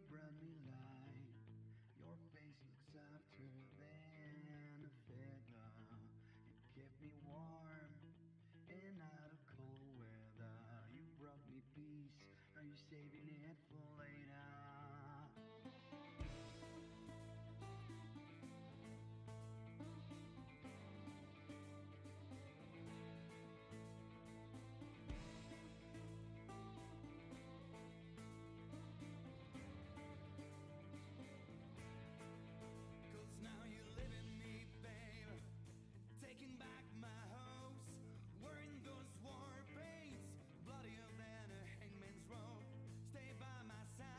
brought me light. Your face looks softer than a feather. You kept me warm and out of cold weather. You brought me peace, are you saving it for later? Now you live in me, babe. Taking back my hopes, wearing those war paints, bloodier than a hangman's rope. Stay by my side.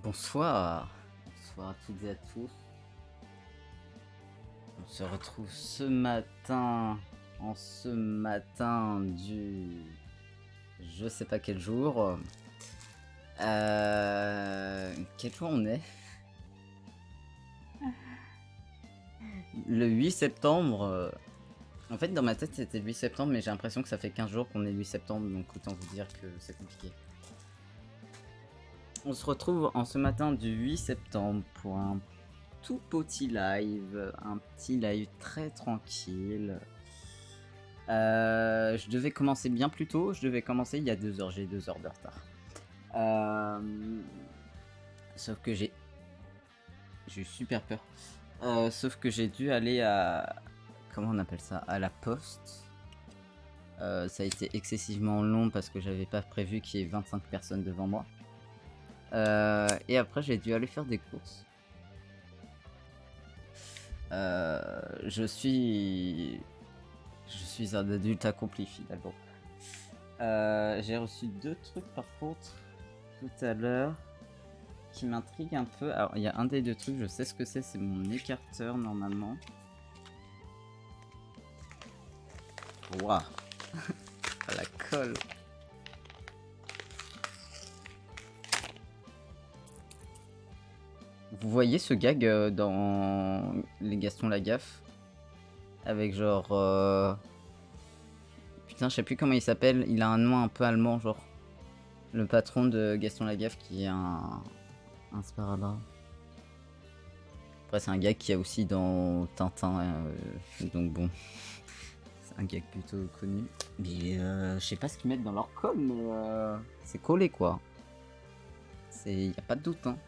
Bonsoir. Bonsoir à toutes et à tous. On se retrouve ce matin, du... je sais pas quel jour. Quel jour on est? Le 8 septembre. En fait, dans ma tête, c'était le 8 septembre, mais j'ai l'impression que ça fait 15 jours qu'on est le 8 septembre, donc autant vous dire que c'est compliqué. On se retrouve en ce matin du 8 septembre pour un tout petit live, un petit live très tranquille. Je devais commencer bien plus tôt, je devais commencer il y a 2 heures, j'ai 2 heures de retard. Sauf que j'ai eu super peur. Sauf que j'ai dû aller à... Comment on appelle ça? À la poste. Ça a été excessivement long parce que j'avais pas prévu qu'il y ait 25 personnes devant moi. Et après j'ai dû aller faire des courses. Je suis un adulte accompli finalement. J'ai reçu 2 trucs par contre tout à l'heure qui m'intriguent un peu. Alors il y a un des 2 trucs, je sais ce que c'est mon écarteur normalement. Waouh. La colle. Vous voyez ce gag dans les Gaston Lagaffe? Avec genre... Putain, je sais plus comment il s'appelle. Il a un nom un peu allemand, genre. Le patron de Gaston Lagaffe qui est un sparadrap. Après, c'est un gag qu'il y a aussi dans Tintin. Donc bon. C'est un gag plutôt connu. Mais je sais pas ce qu'ils mettent dans leur com, mais c'est collé quoi. Y a pas de doute, hein.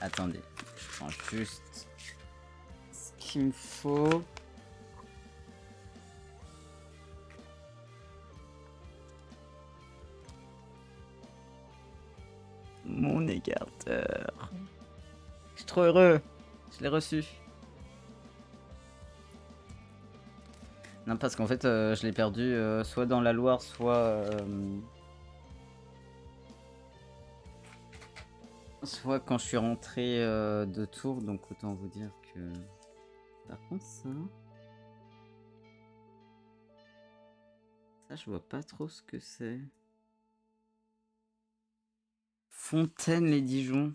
Attendez, je prends juste ce qu'il me faut. Mon écarteur. Je suis trop heureux. Je l'ai reçu. Non, parce qu'en fait, je l'ai perdu soit dans la Loire, soit quand je suis rentré de Tours. Donc autant vous dire que... Par contre, ça, je vois pas trop ce que c'est. Fontaine-les-Dijon.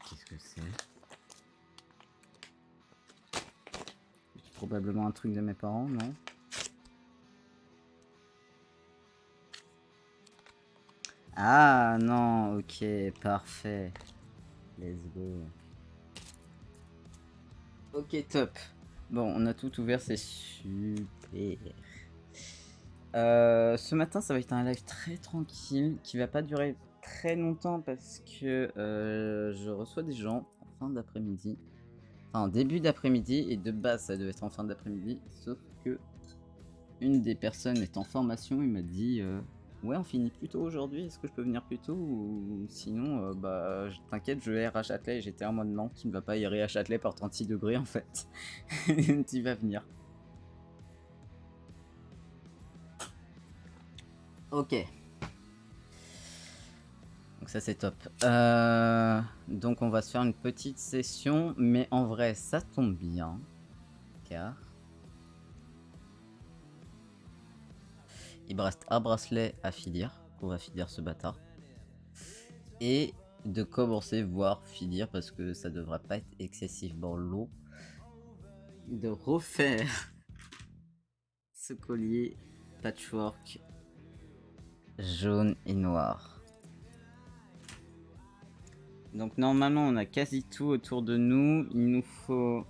Qu'est-ce que c'est? C'est probablement un truc de mes parents, non? Ah non, ok, parfait. Let's go. Ok, top. Bon, on a tout ouvert, c'est super. Ce matin, ça va être un live très tranquille qui va pas durer très longtemps parce que je reçois des gens en fin d'après-midi. Enfin, en début d'après-midi, et de base, ça devait être en fin d'après-midi. Sauf que une des personnes est en formation, il m'a dit ouais, on finit plus tôt aujourd'hui, est-ce que je peux venir plus tôt? Ou sinon, bah, t'inquiète, je vais à Châtelet. J'étais en mode non, tu ne vas pas y à Châtelet par 36 degrés en fait. Tu vas venir. Ok. Donc ça c'est top. Donc on va se faire une petite session, mais en vrai ça tombe bien, car il me reste un bracelet à finir, qu'on va finir ce bâtard. Et de commencer, voire finir, parce que ça devrait pas être excessivement long, de refaire ce collier patchwork jaune et noir. Donc normalement on a quasi tout autour de nous. Il nous faut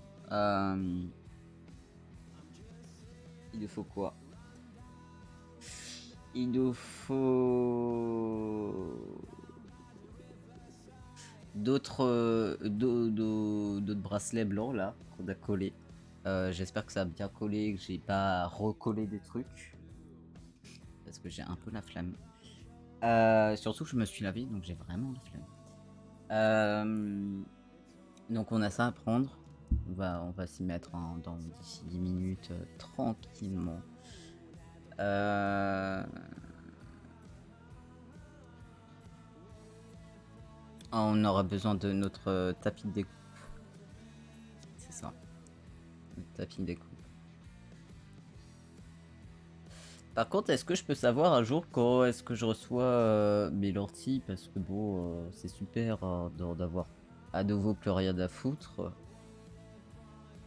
quoi? Il nous faut d'autres bracelets blancs là qu'on a collés. J'espère que ça a bien collé, que j'ai pas recollé des trucs parce que j'ai un peu la flemme. Surtout que je me suis lavé, donc j'ai vraiment la flemme. Donc on a ça à prendre. On va s'y mettre dans d'ici 10 minutes tranquillement. Ah, on aura besoin de notre tapis de découpe. C'est ça. Notre tapis de découpe. Par contre, est-ce que je peux savoir un jour quand est-ce que je reçois mes lorties? Parce que bon, c'est super d'avoir à nouveau plus rien à foutre.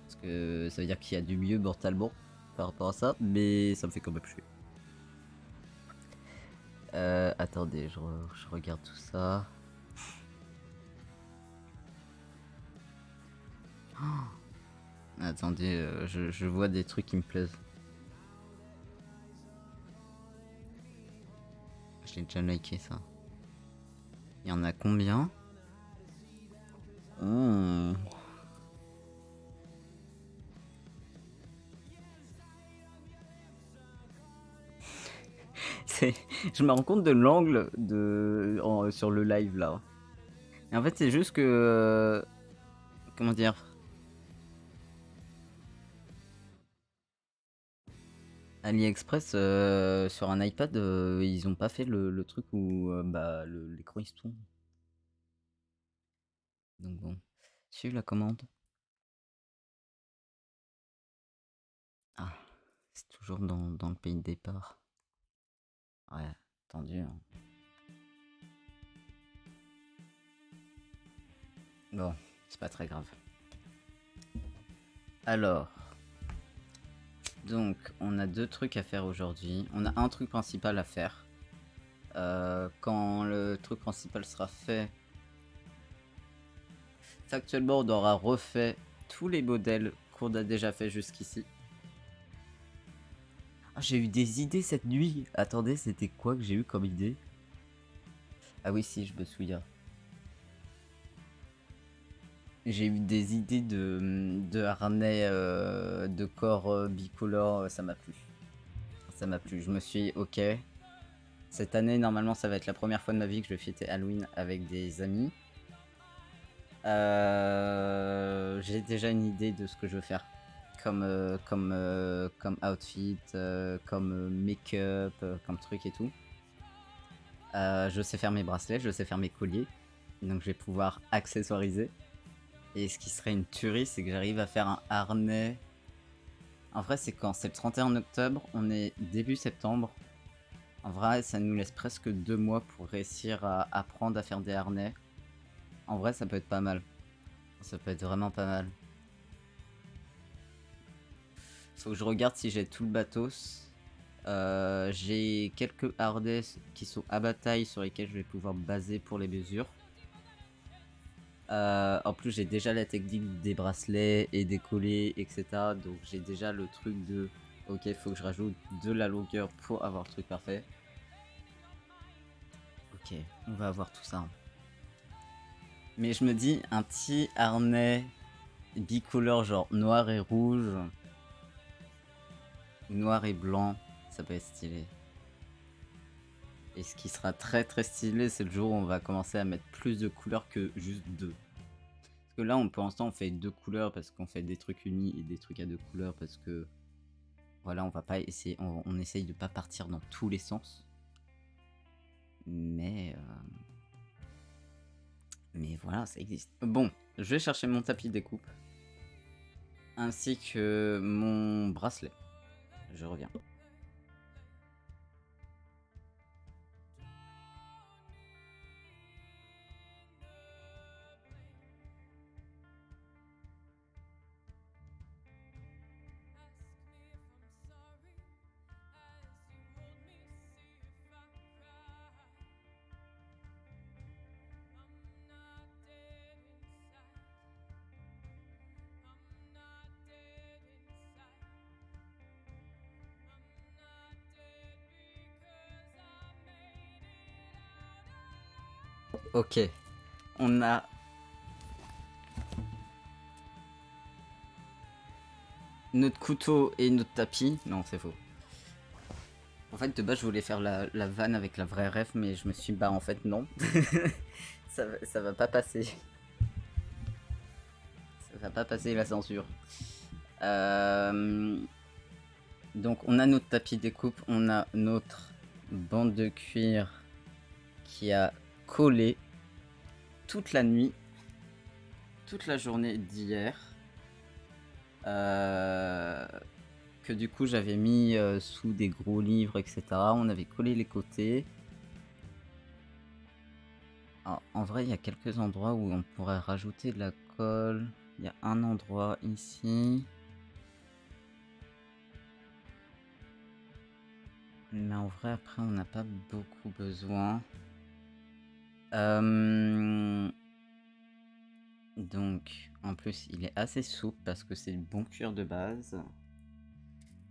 Parce que ça veut dire qu'il y a du mieux mentalement par rapport à ça, mais ça me fait quand même chier. Attendez, je regarde tout ça. Oh, attendez, je vois des trucs qui me plaisent. Je l'ai déjà liké ça. Il y en a combien? Oh. Je me rends compte de l'angle sur le live là. Et en fait, c'est juste que. Comment dire? AliExpress sur un iPad, ils ont pas fait le truc où bah, l'écran il se tourne. Donc bon, suivre la commande. Ah, c'est toujours dans le pays de départ. Ouais, tendu. Hein. Bon, c'est pas très grave. Alors, donc on a 2 trucs à faire aujourd'hui. On a un truc principal à faire. Quand le truc principal sera fait, factuellement on aura refait tous les modèles qu'on a déjà fait jusqu'ici. Ah, j'ai eu des idées cette nuit. Attendez, c'était quoi que j'ai eu comme idée? Ah oui, si, je me souviens. J'ai eu des idées de harnais de corps bicolore, ça m'a plu. Ça m'a plu. Je me suis dit, ok. Cette année, normalement, ça va être la première fois de ma vie que je vais fêter Halloween avec des amis. J'ai déjà une idée de ce que je veux faire. Comme outfit, comme make-up, comme truc et tout. Je sais faire mes bracelets, je sais faire mes colliers. Donc je vais pouvoir accessoiriser. Et ce qui serait une tuerie, c'est que j'arrive à faire un harnais. En vrai, c'est quand? C'est le 31 octobre, on est début septembre. En vrai, ça nous laisse presque 2 mois pour réussir à apprendre à faire des harnais. En vrai, ça peut être pas mal. Ça peut être vraiment pas mal. Faut que je regarde si j'ai tout le matos. J'ai quelques harnais qui sont à bataille sur lesquels je vais pouvoir me baser pour les mesures. En plus, j'ai déjà la technique des bracelets et des collets, etc. Donc j'ai déjà le truc de ok, faut que je rajoute de la longueur pour avoir le truc parfait. Ok, on va avoir tout ça. Mais je me dis, un petit harnais bicolore, genre noir et rouge, noir et blanc, ça peut être stylé. Et ce qui sera très très stylé, c'est le jour où on va commencer à mettre plus de couleurs que juste 2. Parce que là, pour l'instant, on fait 2 couleurs parce qu'on fait des trucs unis et des trucs à 2 couleurs parce que voilà, on va pas essayer, on essaye de pas partir dans tous les sens. Mais voilà, ça existe. Bon, je vais chercher mon tapis de découpe ainsi que mon bracelet. Je reviens. Ok, on a notre couteau et notre tapis. Non, c'est faux. En fait, de base, je voulais faire la vanne avec la vraie ref, mais je me suis dit, bah en fait, non. ça va pas passer. Ça va pas passer la censure. Donc on a notre tapis découpe, on a notre bande de cuir qui a collé toute la nuit, toute la journée d'hier. Que du coup j'avais mis sous des gros livres, etc. On avait collé les côtés. Alors, en vrai, il y a quelques endroits où on pourrait rajouter de la colle. Il y a un endroit ici. Mais en vrai, après, on n'a pas beaucoup besoin. Donc, en plus, il est assez souple parce que c'est du bon cuir de base.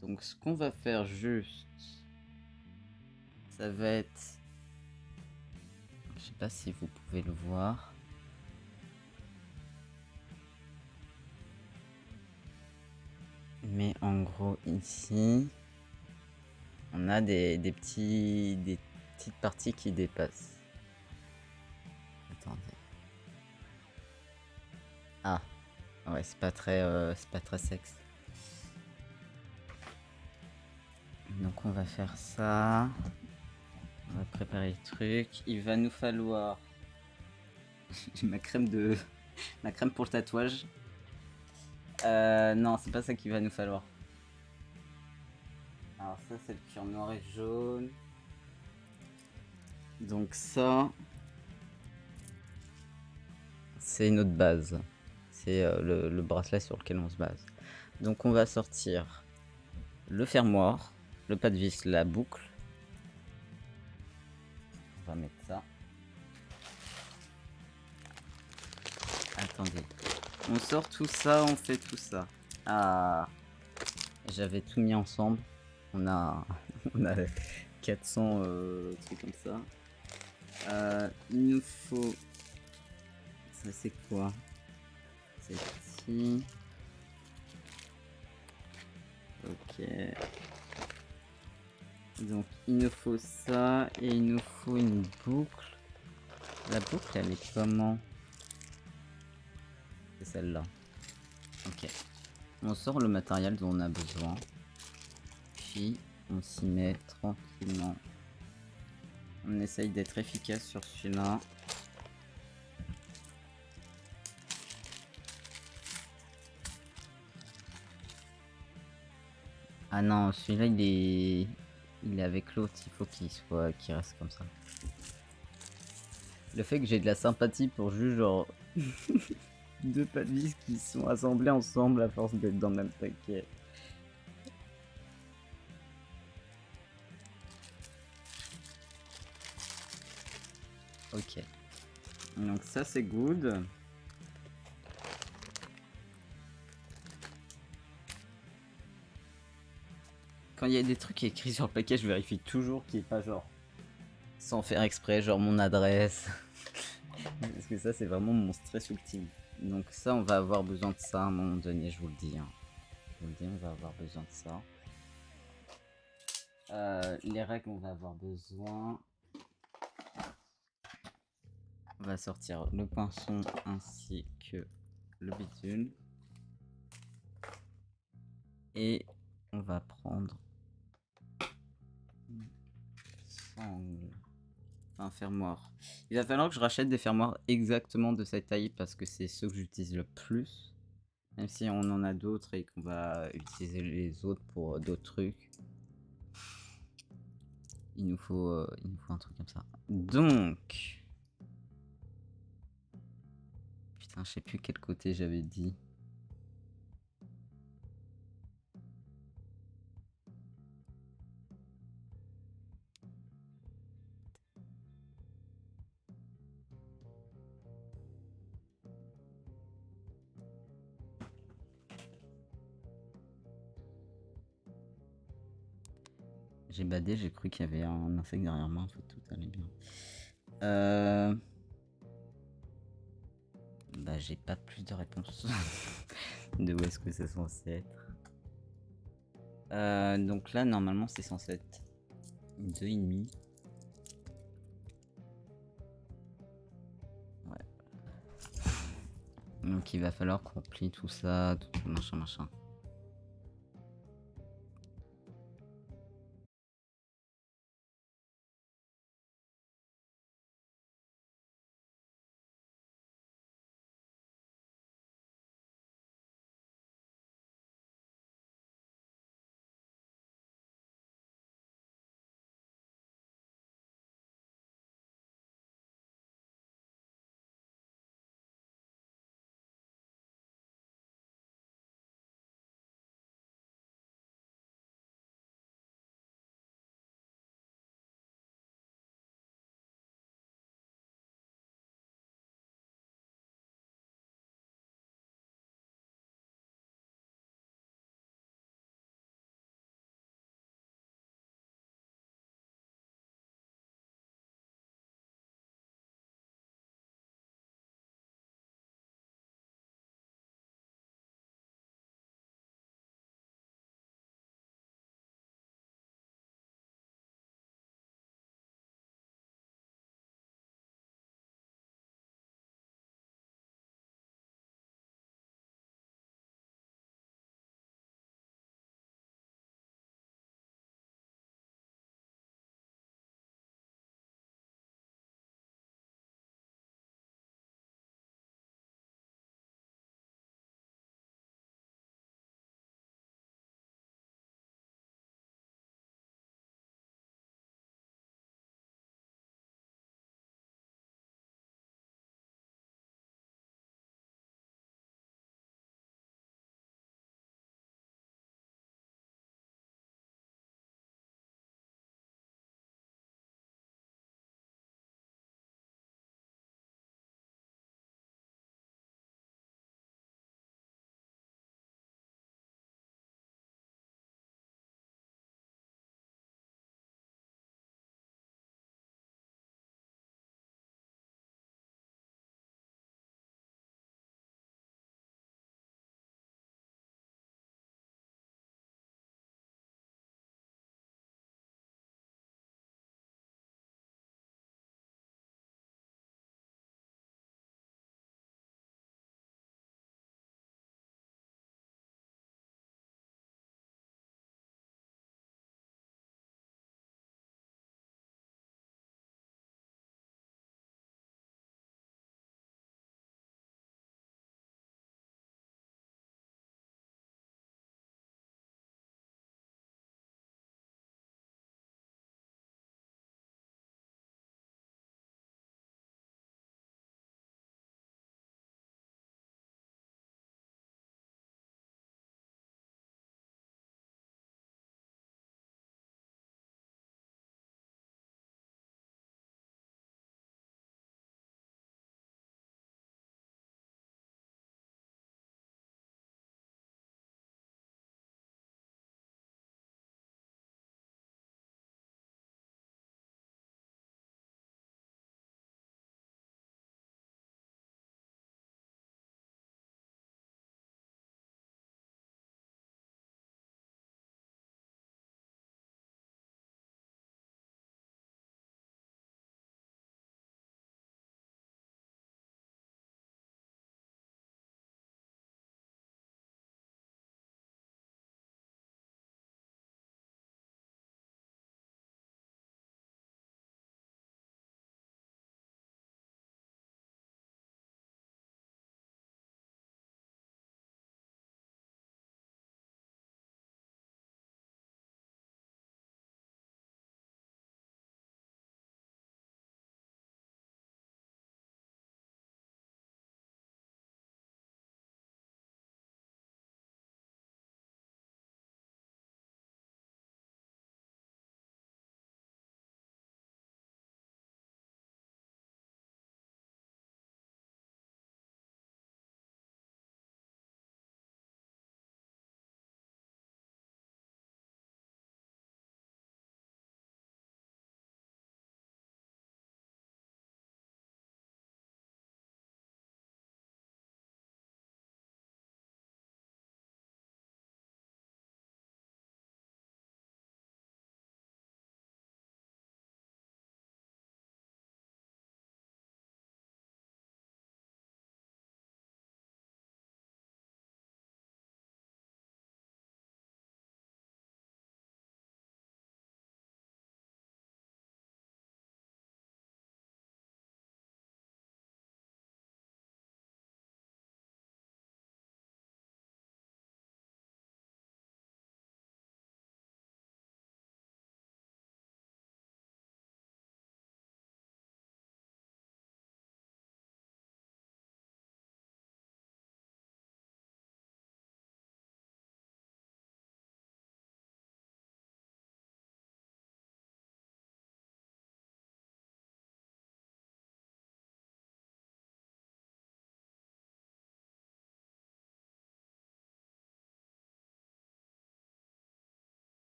Donc, ce qu'on va faire juste, ça va être... Je sais pas si vous pouvez le voir. Mais en gros, ici, on a des petites parties qui dépassent. Attendez. Ah, ouais, c'est pas très sexe. Donc on va faire ça. On va préparer le truc. Il va nous falloir ma crème pour le tatouage. Non, c'est pas ça qu'il va nous falloir. Alors ça, c'est le cuir noir et jaune. Donc ça, c'est notre base. C'est le bracelet sur lequel on se base. Donc on va sortir le fermoir, le pas de vis, la boucle. On va mettre ça. Attendez. On sort tout ça, on fait tout ça. Ah, j'avais tout mis ensemble. On a 400 trucs comme ça. Il nous faut... Ça c'est quoi? C'est ici. Ok. Donc il nous faut ça et il nous faut une boucle. La boucle elle est comment? C'est celle-là. Ok. On sort le matériel dont on a besoin. Puis on s'y met tranquillement. On essaye d'être efficace sur celui-là. Ah non, celui-là il est avec l'autre, il faut qu'il reste comme ça. Le fait que j'ai de la sympathie pour juste genre deux pas de vis qui sont assemblés ensemble à force d'être dans le même paquet. Ok. Donc ça c'est good. Quand il y a des trucs écrits sur le paquet, je vérifie toujours qu'il n'y ait pas genre sans faire exprès, genre mon adresse. Parce que ça c'est vraiment mon stress ultime. Donc ça on va avoir besoin de ça à un moment donné, je vous le dis. Hein. Je vous le dis, on va avoir besoin de ça. Les règles, on va avoir besoin. On va sortir le pinceau ainsi que le bidule. Et on va prendre une sangle. Un fermoir. Il va falloir que je rachète des fermoirs exactement de cette taille parce que c'est ceux que j'utilise le plus. Même si on en a d'autres et qu'on va utiliser les autres pour d'autres trucs. Il nous faut un truc comme ça. Donc... Putain, je sais plus quel côté j'avais dit. J'ai badé, j'ai cru qu'il y avait un insecte derrière moi, en fait tout allait bien. Bah j'ai pas plus de réponse de où est-ce que c'est censé être. Donc là normalement c'est censé être 2,5. Ouais. Donc il va falloir qu'on plie tout ça, tout machin.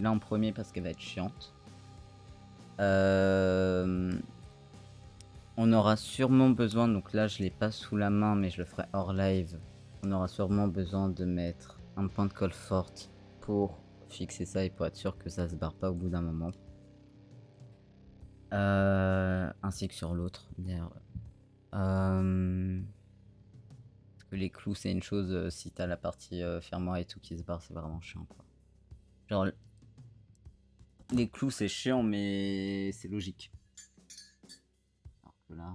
là en premier parce qu'elle va être chiante. On aura sûrement besoin, donc là je l'ai pas sous la main mais je le ferai hors live. On aura sûrement besoin de mettre un point de colle forte pour fixer ça et pour être sûr que ça se barre pas au bout d'un moment. Ainsi que sur l'autre d'ailleurs. Parce que les clous c'est une chose, si t'as la partie fermoir et tout qui se barre c'est vraiment chiant quoi. Genre les clous c'est chiant mais c'est logique. Alors que là...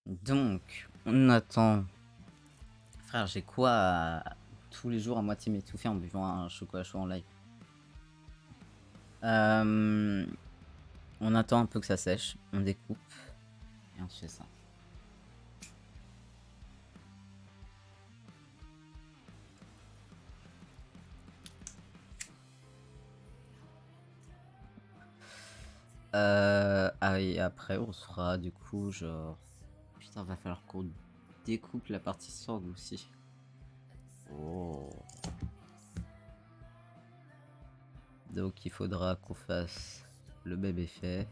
Donc, on attend. Frère, j'ai quoi tous les jours à moitié m'étouffer en buvant un chocolat chaud en live. On attend un peu que ça sèche, on découpe et on se fait ça. Ah et après on se fera du coup genre... Putain, va falloir qu'on découpe la partie sangle aussi. Oh. Donc il faudra qu'on fasse le bébé fait.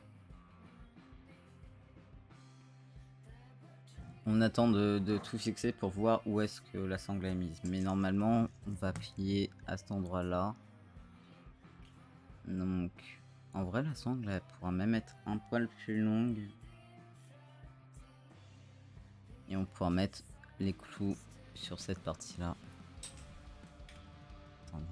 On attend de tout fixer pour voir où est-ce que la sangle est mise. Mais normalement, on va plier à cet endroit-là. Donc, en vrai, la sangle, elle pourra même être un poil plus longue. Et on pourra mettre les clous sur cette partie-là. Attendez.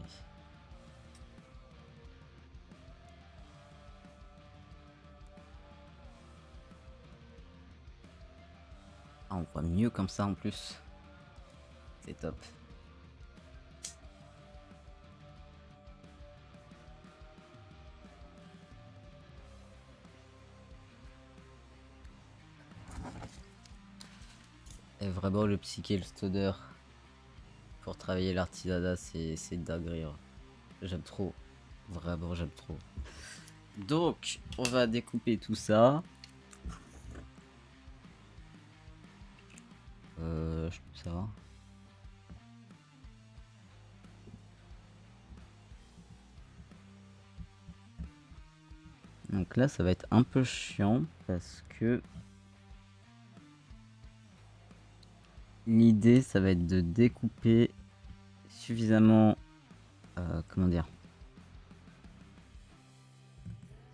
Ah, on voit mieux comme ça en plus. C'est top. Et vraiment, le psyché et le stoner pour travailler l'artisanat, c'est dinguerie. J'aime trop. Vraiment, j'aime trop. Donc, on va découper tout ça. Je peux savoir. Donc là, ça va être un peu chiant parce que l'idée, ça va être de découper suffisamment, comment dire,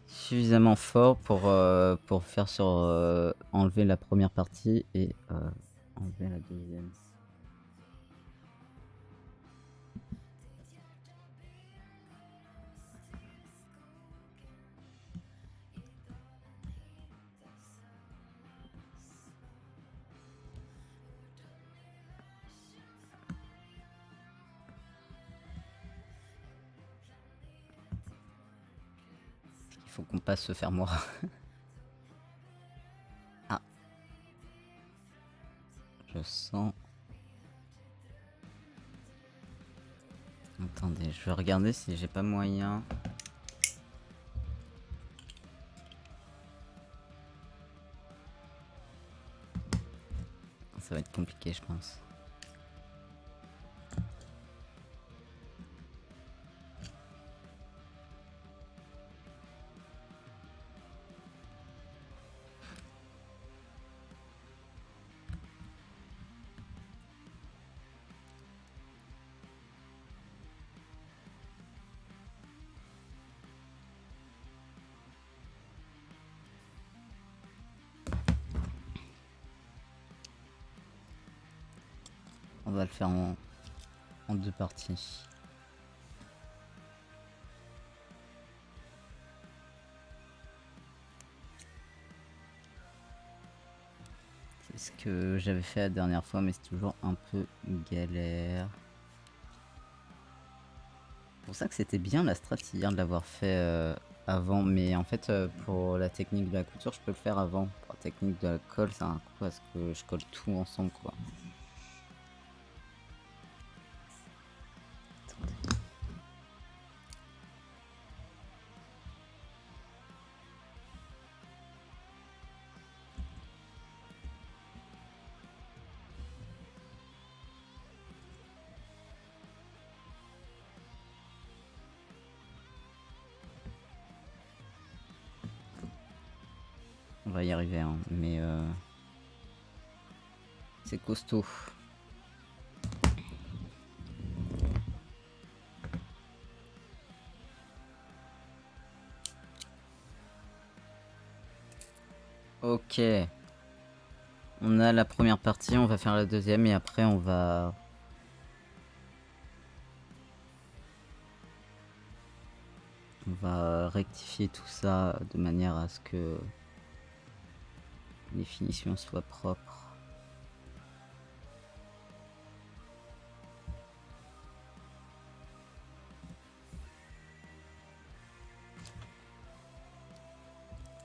suffisamment fort pour faire sur enlever la première partie et enlever la deuxième. Il faut qu'on passe se faire mort. Ah. Je sens... Attendez, je vais regarder si j'ai pas moyen. Ça va être compliqué, je pense. On va le faire en deux parties. C'est ce que j'avais fait la dernière fois, mais c'est toujours un peu galère. C'est pour ça que c'était bien la strat hier de l'avoir fait avant, mais en fait pour la technique de la couture je peux le faire avant. Pour la technique de la colle c'est un coup parce que je colle tout ensemble quoi. va y arriver, hein, mais c'est costaud. Ok. On a la première partie, on va faire la deuxième et après on va... On va rectifier tout ça de manière à ce que les finitions soient propres.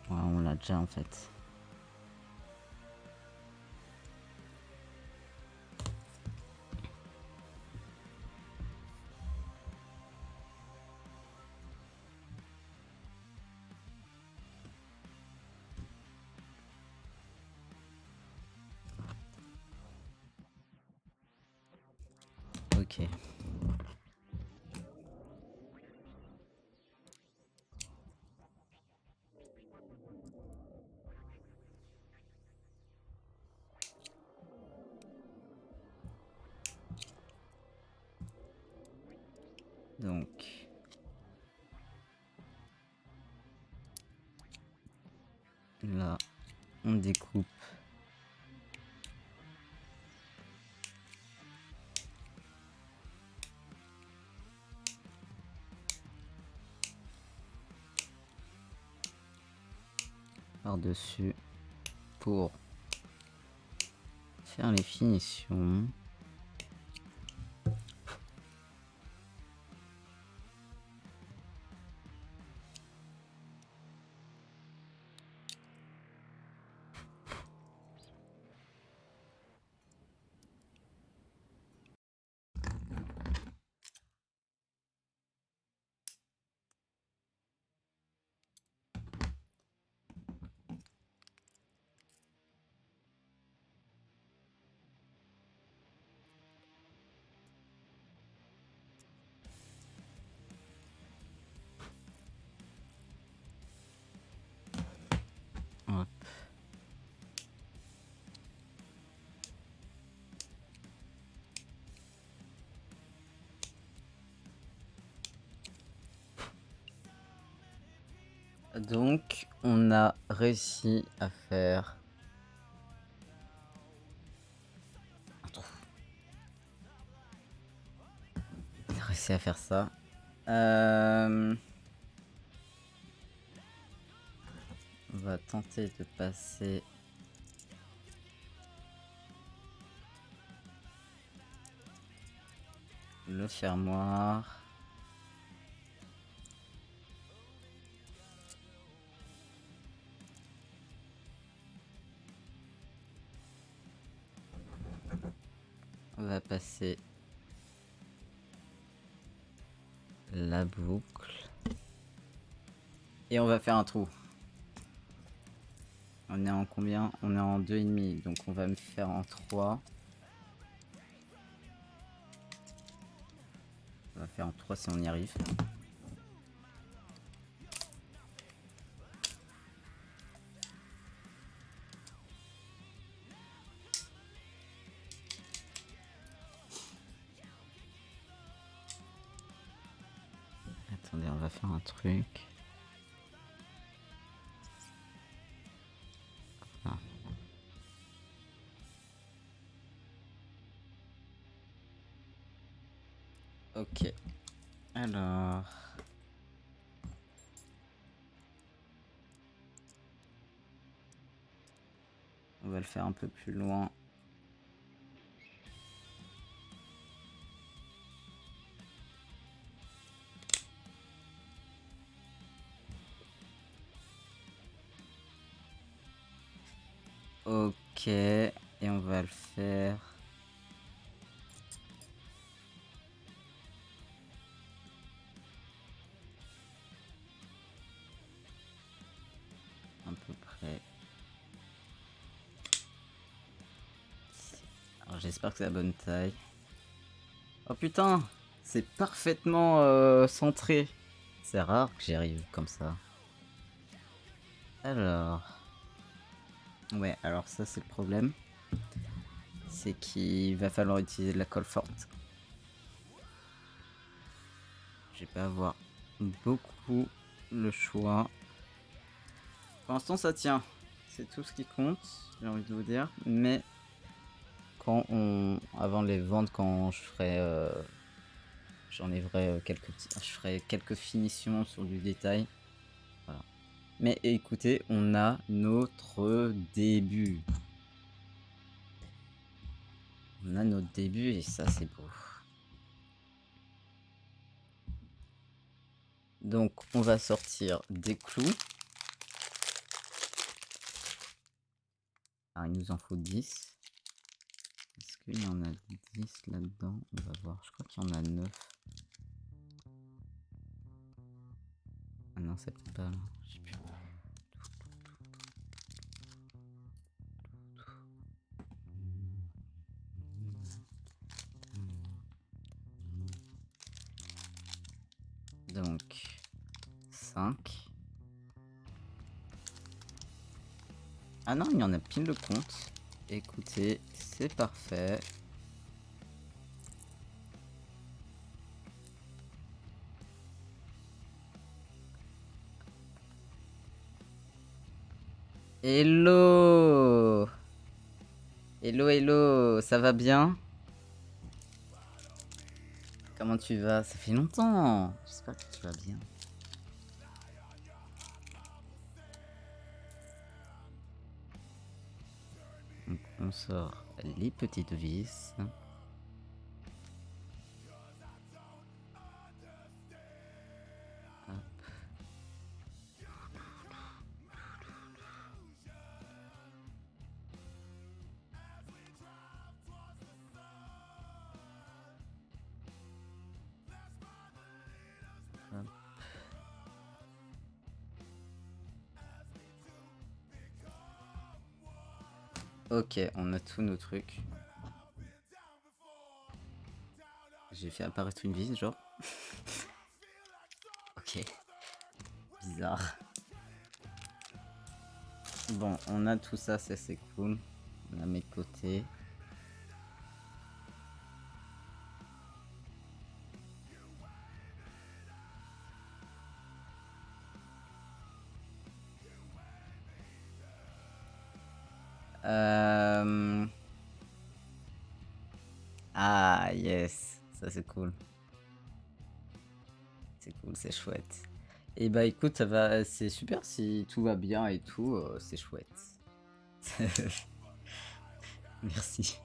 Ouais, on l'a déjà en fait. Ok. Donc... Là, on découpe. Par-dessus pour faire les finitions. Hop. Donc, on a réussi à faire un trou. On a réussi à faire ça. On va tenter de passer le fermoir. On va passer la boucle. Et on va faire un trou. On est en combien? On est en 2,5. Donc on va me faire en 3. On va faire en 3 si on y arrive. Attendez, on va faire un truc. Ah. Ok. Alors... On va le faire un peu plus loin. Ok, et on va le faire. À peu près. Alors j'espère que c'est la bonne taille. Oh putain, c'est parfaitement centré. C'est rare que j'y arrive comme ça. Alors... Ouais, alors ça c'est le problème. C'est qu'il va falloir utiliser de la colle forte. Je vais pas avoir beaucoup le choix. Pour l'instant ça tient. C'est tout ce qui compte, j'ai envie de vous dire. Mais avant les ventes, quand je ferai... j'enlèverai je ferai quelques finitions sur du détail. Voilà. Mais écoutez, on a notre début. On a notre début et ça c'est beau. Donc on va sortir des clous. Ah, il nous en faut 10. Est-ce qu'il y en a 10 là-dedans? On va voir. Je crois qu'il y en a 9. Ah non, c'est peut-être pas là. Je sais plus. Donc 5. Ah non, il y en a pile le compte. Écoutez, c'est parfait. Hello! Hello, hello, ça va bien? Comment tu vas? Ça fait longtemps. J'espère que tu vas bien. Donc on sort les petites vis. Hop. Hop. Ok, on a tous nos trucs. J'ai fait apparaître une vis, genre. Ok. Bizarre. Bon, on a tout ça, c'est cool. On a mis de côté. Ah, yes. Ça, c'est cool. C'est cool, c'est chouette. Et bah écoute, ça va, c'est super si tout va bien et tout, c'est chouette. Merci.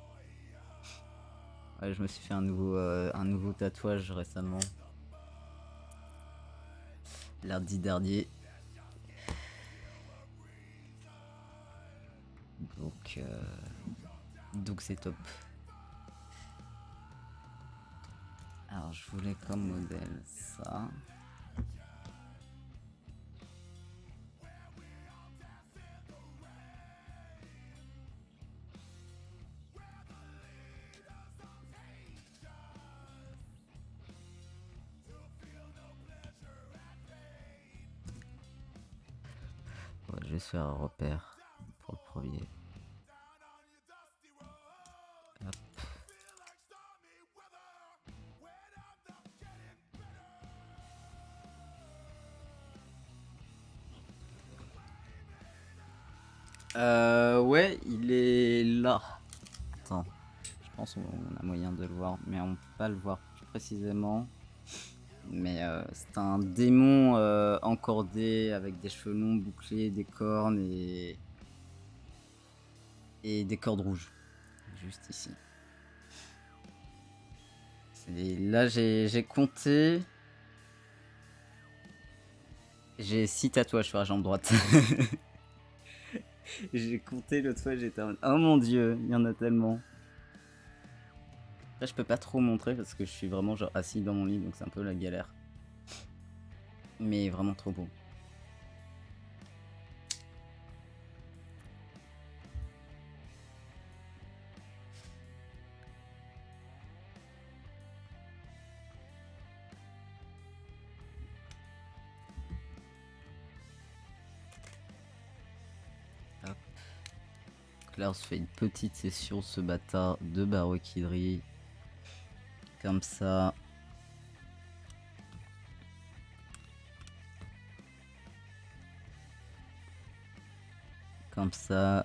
Ouais, je me suis fait un nouveau tatouage récemment. Lundi dernier. Donc c'est top. Alors je voulais comme modèle ça. Ouais, je vais se faire un repère pour le premier. Hop. Ouais, il est là. Attends, je pense qu'on a moyen de le voir, mais on peut pas le voir plus précisément. Mais c'est un démon encordé avec des cheveux longs bouclés, des cornes et des cordes rouges. Juste ici. Là, j'ai compté. J'ai 6 tatouages sur la jambe droite. J'ai compté l'autre fois, j'étais en... Oh mon dieu, il y en a tellement. Là, je peux pas trop montrer parce que je suis vraiment genre assis dans mon lit, donc c'est un peu la galère. Mais vraiment trop beau. Hop. Donc là, on se fait une petite session, ce bâtard de Baroquillerie. Comme ça. Comme ça,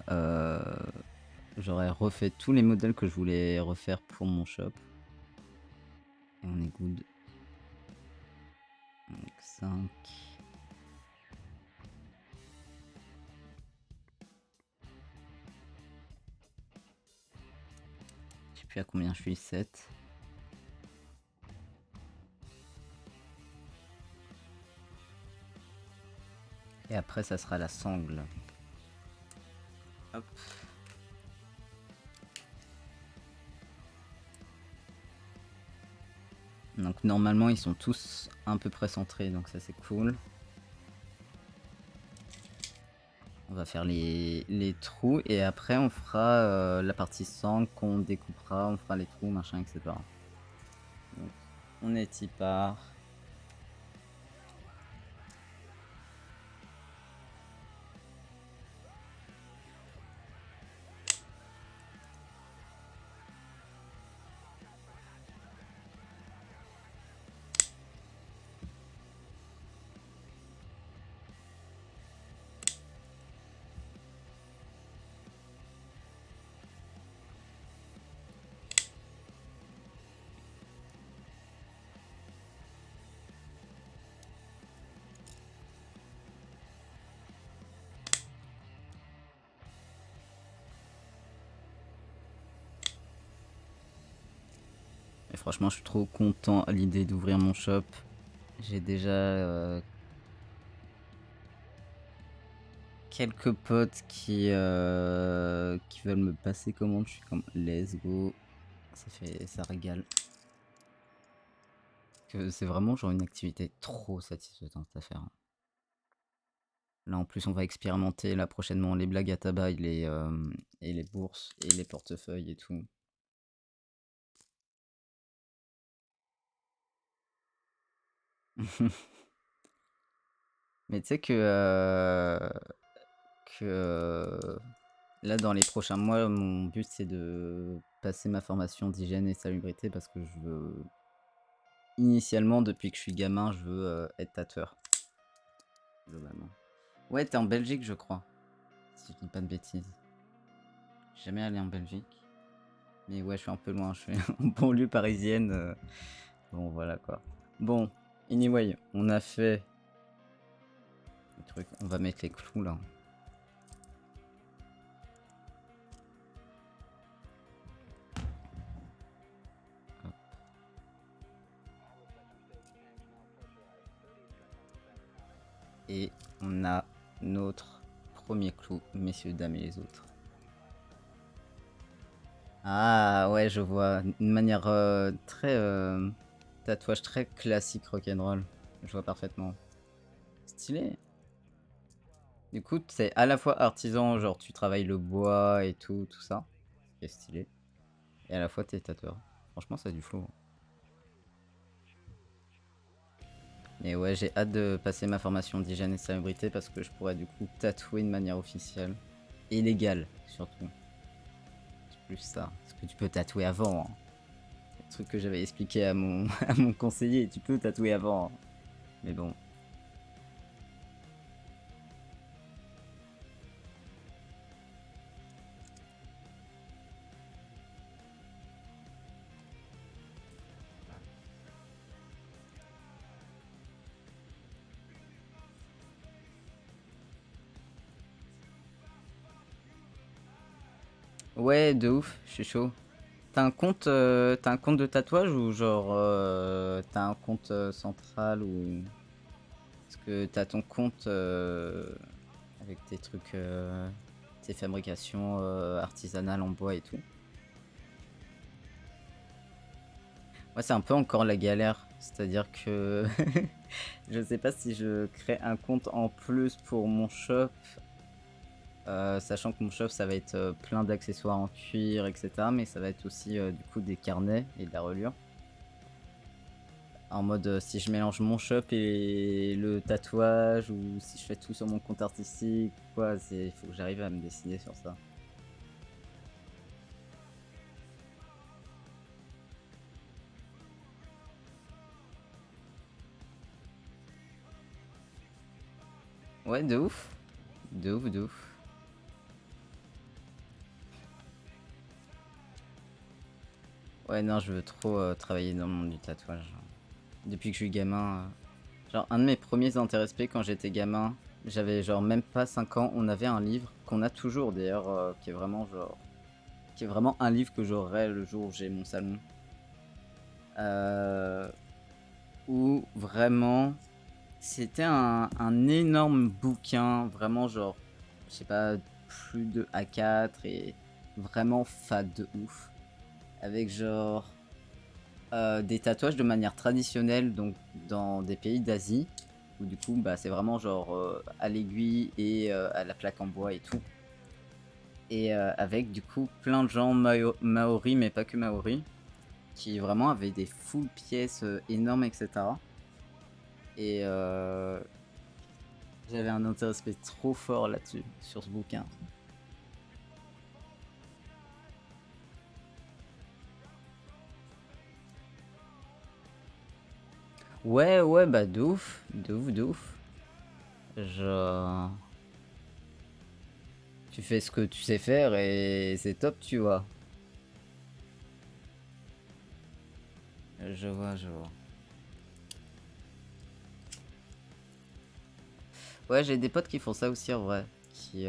j'aurais refait tous les modèles que je voulais refaire pour mon shop. Et on est good. Donc 5. Je sais plus à combien je suis, 7. Et après, ça sera la sangle. Hop. Donc normalement, ils sont tous à peu près centrés, donc ça c'est cool. On va faire les trous et après on fera la partie sangle qu'on découpera, on fera les trous, machin, etc. Donc on est y part. Et franchement, je suis trop content à l'idée d'ouvrir mon shop. J'ai déjà quelques potes qui veulent me passer commande. Je suis comme let's go. Ça régale. Que c'est vraiment genre une activité trop satisfaisante à faire. Là en plus on va expérimenter là prochainement les blagues à tabac et les bourses et les portefeuilles et tout. Mais tu sais que là dans les prochains mois mon but c'est de passer ma formation d'hygiène et salubrité parce que je veux initialement depuis que je suis gamin je veux être tatoueur globalement. Ouais, t'es en Belgique je crois si je dis pas de bêtises. J'ai jamais allé en Belgique. Mais ouais, je suis un peu loin, je suis en banlieue parisienne. Bon, voilà quoi. Bon, anyway, on a fait le truc. On va mettre les clous là. Hop. Et on a notre premier clou, messieurs, dames et les autres. Ah ouais, je vois. Une manière très tatouage très classique rock'n'roll. Je vois parfaitement. Stylé. Du coup, c'est à la fois artisan, genre tu travailles le bois et tout ça. Qui est stylé. Et à la fois t'es tatoueur. Franchement, ça a du flow. Mais ouais, j'ai hâte de passer ma formation d'hygiène et salubrité parce que je pourrais du coup tatouer de manière officielle. Et légale, surtout. C'est plus ça. Parce que tu peux tatouer avant. Hein. Le truc que j'avais expliqué à mon, à mon conseiller, tu peux tatouer avant. Hein. Mais bon. Ouais, de ouf, je suis chaud. T'as un compte de tatouage ou genre t'as un compte central ou est-ce que t'as ton compte avec tes trucs, tes fabrications artisanales en bois et tout? Moi, c'est un peu encore la galère, c'est-à-dire que je sais pas si je crée un compte en plus pour mon shop, sachant que mon shop ça va être plein d'accessoires en cuir, etc. Mais ça va être aussi du coup des carnets et de la reliure. En mode si je mélange mon shop et le tatouage ou si je fais tout sur mon compte artistique, quoi, il faut que j'arrive à me décider sur ça. Ouais, de ouf. De ouf, de ouf. Ouais, non, je veux trop travailler dans le monde du tatouage. Depuis que je suis gamin. Genre, un de mes premiers intéressés quand j'étais gamin, j'avais genre même pas 5 ans, on avait un livre qu'on a toujours d'ailleurs, qui est vraiment genre. Qui est vraiment un livre que j'aurai le jour où j'ai mon salon. Où vraiment. C'était un énorme bouquin, vraiment genre. Je sais pas, plus de A4 et vraiment fade de ouf. Avec genre. Des tatouages de manière traditionnelle, donc dans des pays d'Asie, où du coup bah, c'est vraiment genre à l'aiguille et à la plaque en bois et tout. Et avec du coup plein de gens maoris, mais pas que maoris, qui vraiment avaient des full pièces énormes, etc. Et j'avais un intérêt trop fort là-dessus, sur ce bouquin. Ouais, ouais, bah de ouf, de ouf, de ouf. Genre... Tu fais ce que tu sais faire et c'est top, tu vois. Je vois, je vois. Ouais, j'ai des potes qui font ça aussi en vrai. Qui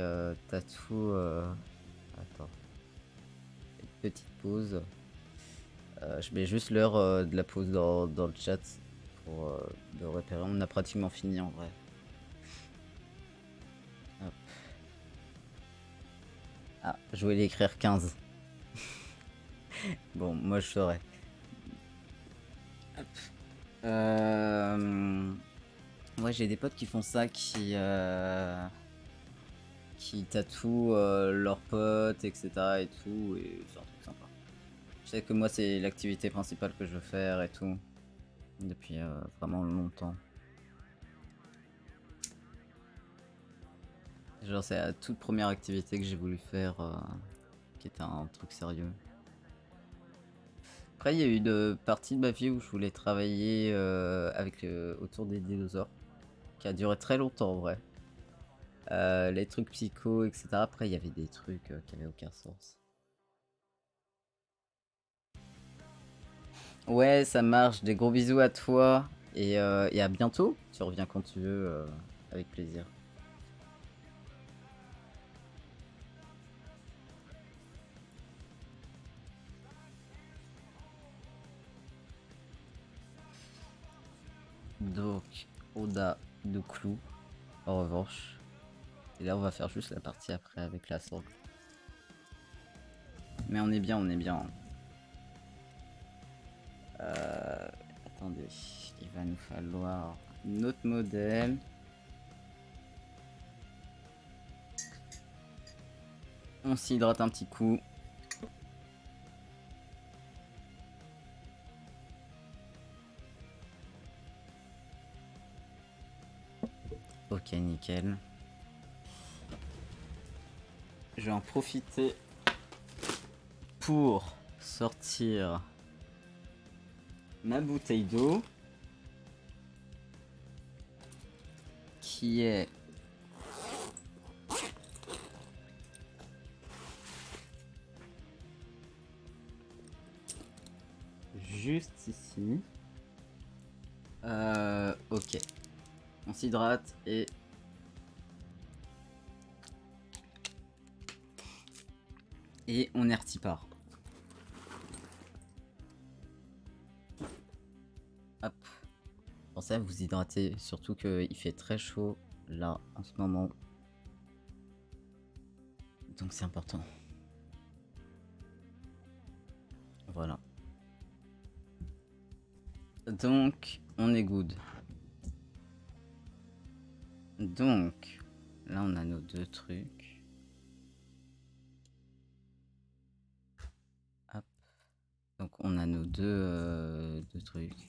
tatouent... Attends. Une petite pause. Je mets juste l'heure de la pause dans le chat pour le repérer. On a pratiquement fini en vrai. Hop. Ah, je voulais écrire 15. Bon, moi je saurais. Hop. Ouais, j'ai des potes qui font ça, qui tatouent leurs potes, etc. et tout, et c'est un truc sympa. Je sais que moi, c'est l'activité principale que je veux faire et tout, depuis vraiment longtemps. Genre, c'est la toute première activité que j'ai voulu faire, qui était un truc sérieux. Après, il y a eu une partie de ma vie où je voulais travailler autour des dinosaures, qui a duré très longtemps en vrai. Les trucs psycho, etc. Après, il y avait des trucs qui avaient aucun sens. Ouais, ça marche. Des gros bisous à toi. Et à bientôt. Tu reviens quand tu veux. Avec plaisir. Donc, Oda de Clou. En revanche. Et là, on va faire juste la partie après avec la sangle. Mais on est bien, on est bien. Attendez. Il va nous falloir notre modèle. On s'hydrate un petit coup. Ok, nickel. Je vais en profiter pour sortir ma bouteille d'eau qui est juste ici. Ok. On s'hydrate et... Et on est repart. Hop. Pensez à vous hydrater, surtout qu'il fait très chaud là en ce moment. Donc c'est important. Voilà. Donc on est good. Donc là on a nos deux trucs. Hop. Donc on a nos deux trucs.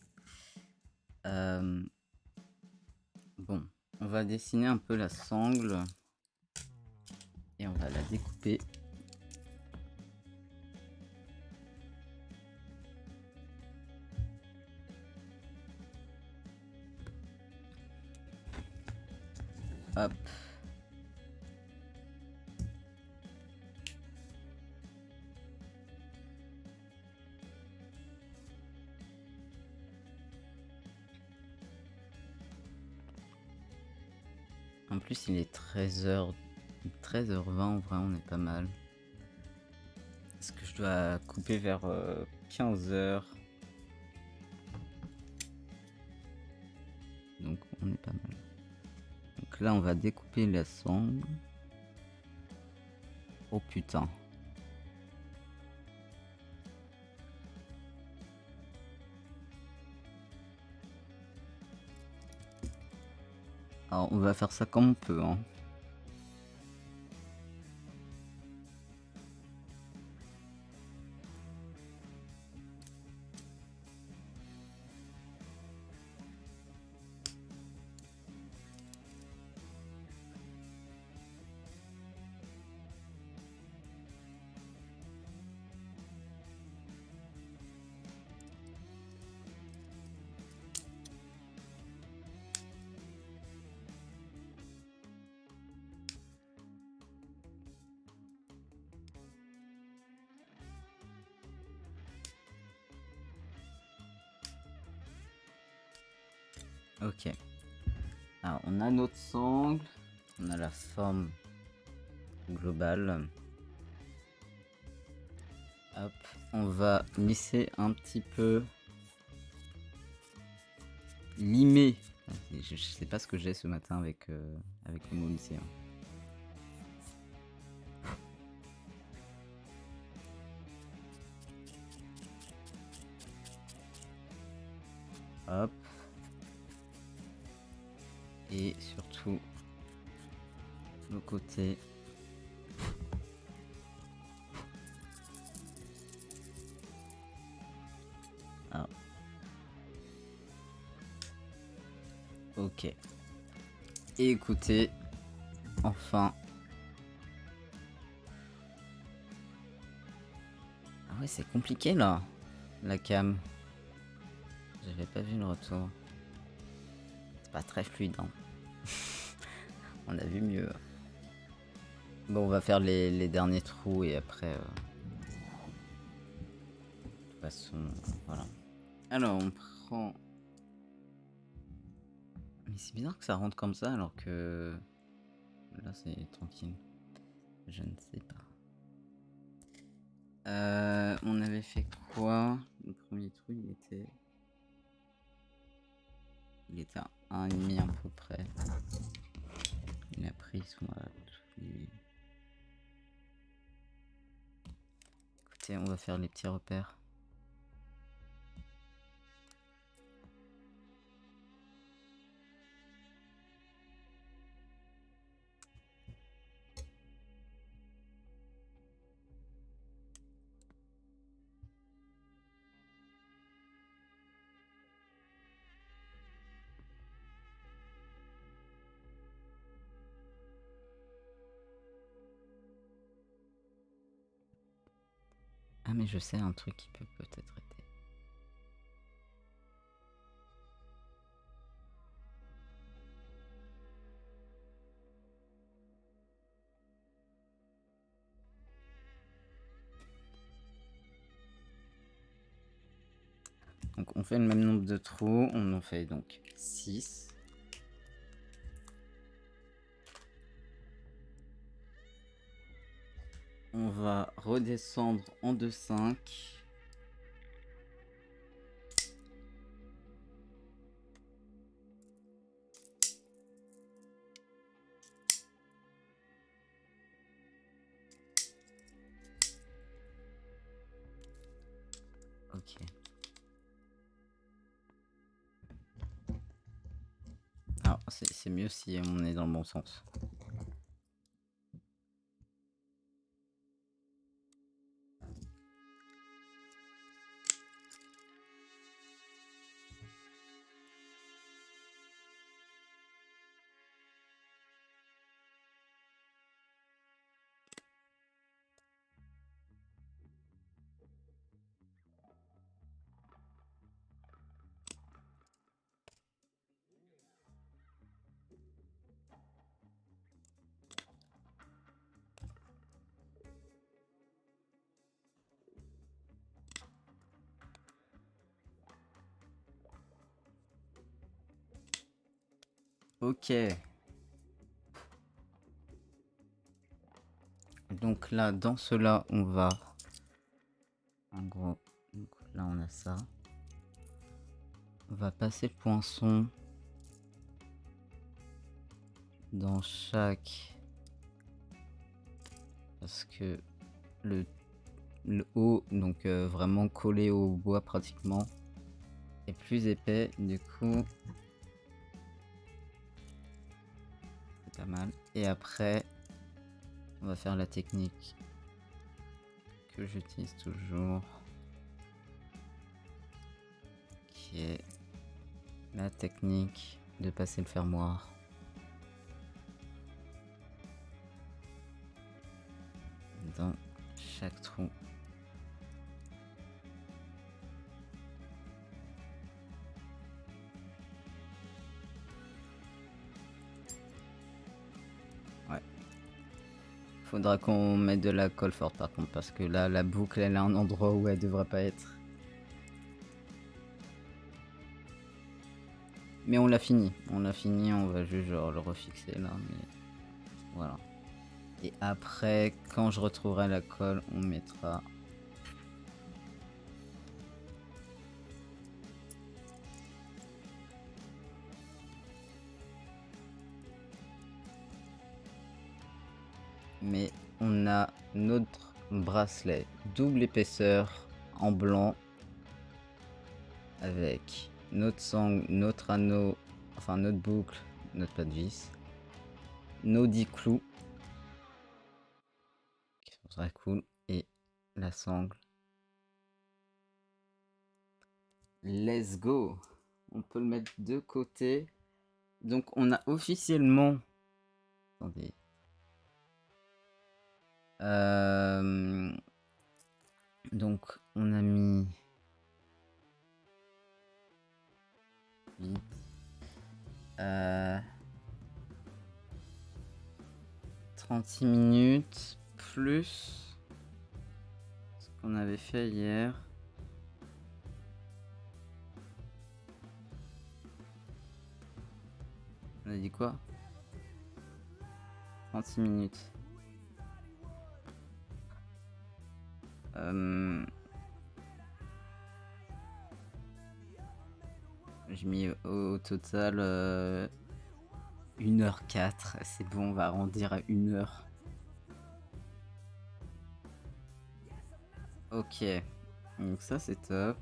Bon, on va dessiner un peu la sangle et on va la découper. Hop. En plus, il est 13h20, en vrai, on est pas mal. Est-ce que je dois couper vers 15h? Donc, on est pas mal. Donc là, on va découper la sangle. Oh putain. Alors, on va faire ça comme on peut, hein. Ok. Alors, on a notre sangle. On a la forme globale. Hop. On va lisser un petit peu. Limer. Je sais pas ce que j'ai ce matin avec le mot lisser. Hein. Hop. Et surtout le côté. Ah. Ok. Et écoutez, enfin. Ah ouais, c'est compliqué là, la cam. J'avais pas vu le retour. C'est pas très fluide. Hein. On a vu mieux. Bon, on va faire les derniers trous et après. De toute façon, voilà. Alors, on prend. Mais c'est bizarre que ça rentre comme ça alors que. Là, c'est tranquille. Je ne sais pas. On avait fait quoi? Le premier trou, il était. Il était à 1,5 à peu près. Il a pris son. Écoutez, on va faire les petits repères. Ah mais je sais un truc qui peut peut-être aider. Donc on fait le même nombre de trous, on en fait donc 6. On va redescendre en 2,5. Ok. Alors c'est mieux si on est dans le bon sens. Ok. Donc là, dans cela, on va... En gros, donc là on a ça. On va passer le poinçon dans chaque... Parce que le haut, donc vraiment collé au bois pratiquement, est plus épais. Du coup, c'est pas mal. Et après, on va faire la technique que j'utilise toujours, qui est la technique de passer le fermoir. Dans chaque trou. Ouais. Faudra qu'on mette de la colle forte par contre, parce que là la boucle elle est à un endroit où elle devrait pas être. Mais on l'a fini, on va juste genre le refixer là, mais voilà. Et après, quand je retrouverai la colle, on mettra... Mais on a notre bracelet double épaisseur en blanc avec notre sangle, notre anneau, enfin notre boucle, notre pas de vis, nos 10 clous qui sont très cool et la sangle. Let's go. On peut le mettre de côté. Donc on a officiellement... Attendez. Donc on a mis 8. 36 minutes plus ce qu'on avait fait hier. On a dit quoi? 36 minutes. J'ai mis au total 1h04. C'est bon, on va arrondir à 1h. Ok. Donc ça c'est top.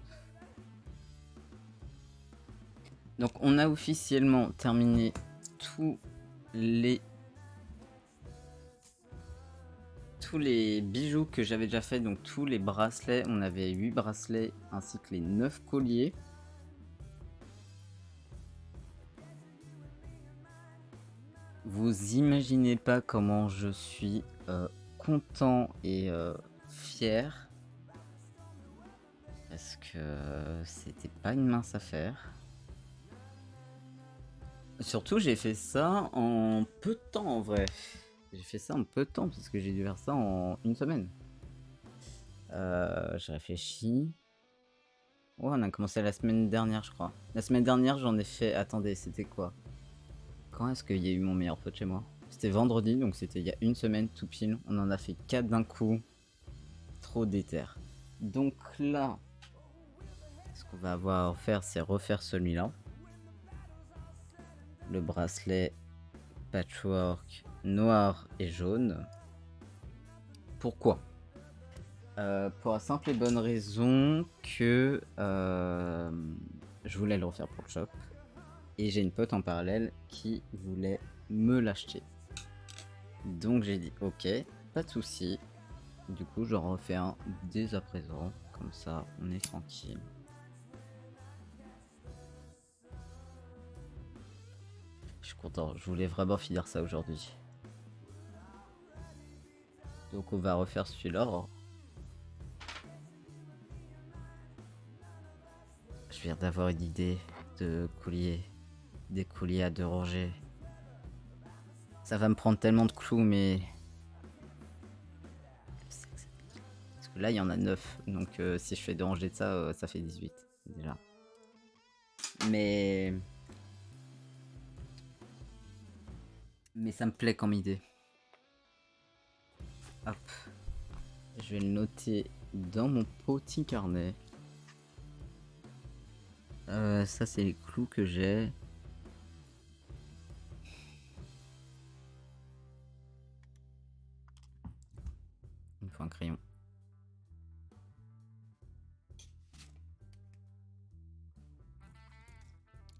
Donc on a officiellement terminé tous les bijoux que j'avais déjà fait, donc tous les bracelets. On avait 8 bracelets ainsi que les 9 colliers. Vous imaginez pas comment je suis content et fier. Parce que c'était pas une mince affaire. Surtout j'ai fait ça en peu de temps en vrai. J'ai fait ça en peu de temps parce que j'ai dû faire ça en une semaine. J'ai réfléchi. Ouais, on a commencé la semaine dernière je crois. La semaine dernière j'en ai fait... Attendez, c'était quoi? Quand est-ce qu'il y a eu mon meilleur pote chez moi? C'était vendredi, donc c'était il y a une semaine tout pile. On en a fait 4 d'un coup. Trop déter. Donc là, ce qu'on va avoir à faire, c'est refaire celui-là. Le bracelet patchwork noir et jaune. Pourquoi? Pour la simple et bonne raison que je voulais le refaire pour le shop. Et j'ai une pote en parallèle qui voulait me l'acheter. Donc j'ai dit ok, pas de souci. Du coup je refais un dès à présent. Comme ça on est tranquille. Je suis content, je voulais vraiment finir ça aujourd'hui. Donc on va refaire celui-là. Je viens d'avoir une idée de collier. Des colliers à 2 rangées. Ça va me prendre tellement de clous, mais... Parce que là, il y en a 9. Donc si je fais 2 rangées de ça, ça fait 18 déjà. Mais... Mais ça me plaît comme idée. Hop. Je vais le noter dans mon petit carnet. Ça, c'est les clous que j'ai. Il me faut un crayon.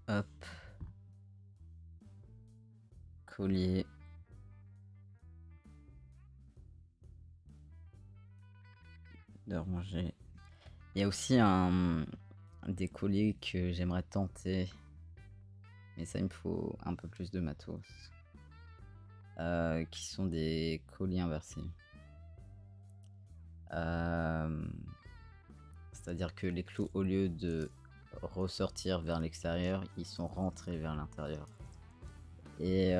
Hop. Collier. De ranger. Il y a aussi des colliers que j'aimerais tenter. Mais ça, il me faut un peu plus de matos. Qui sont des colliers inversés. C'est-à-dire que les clous, au lieu de ressortir vers l'extérieur, ils sont rentrés vers l'intérieur. Et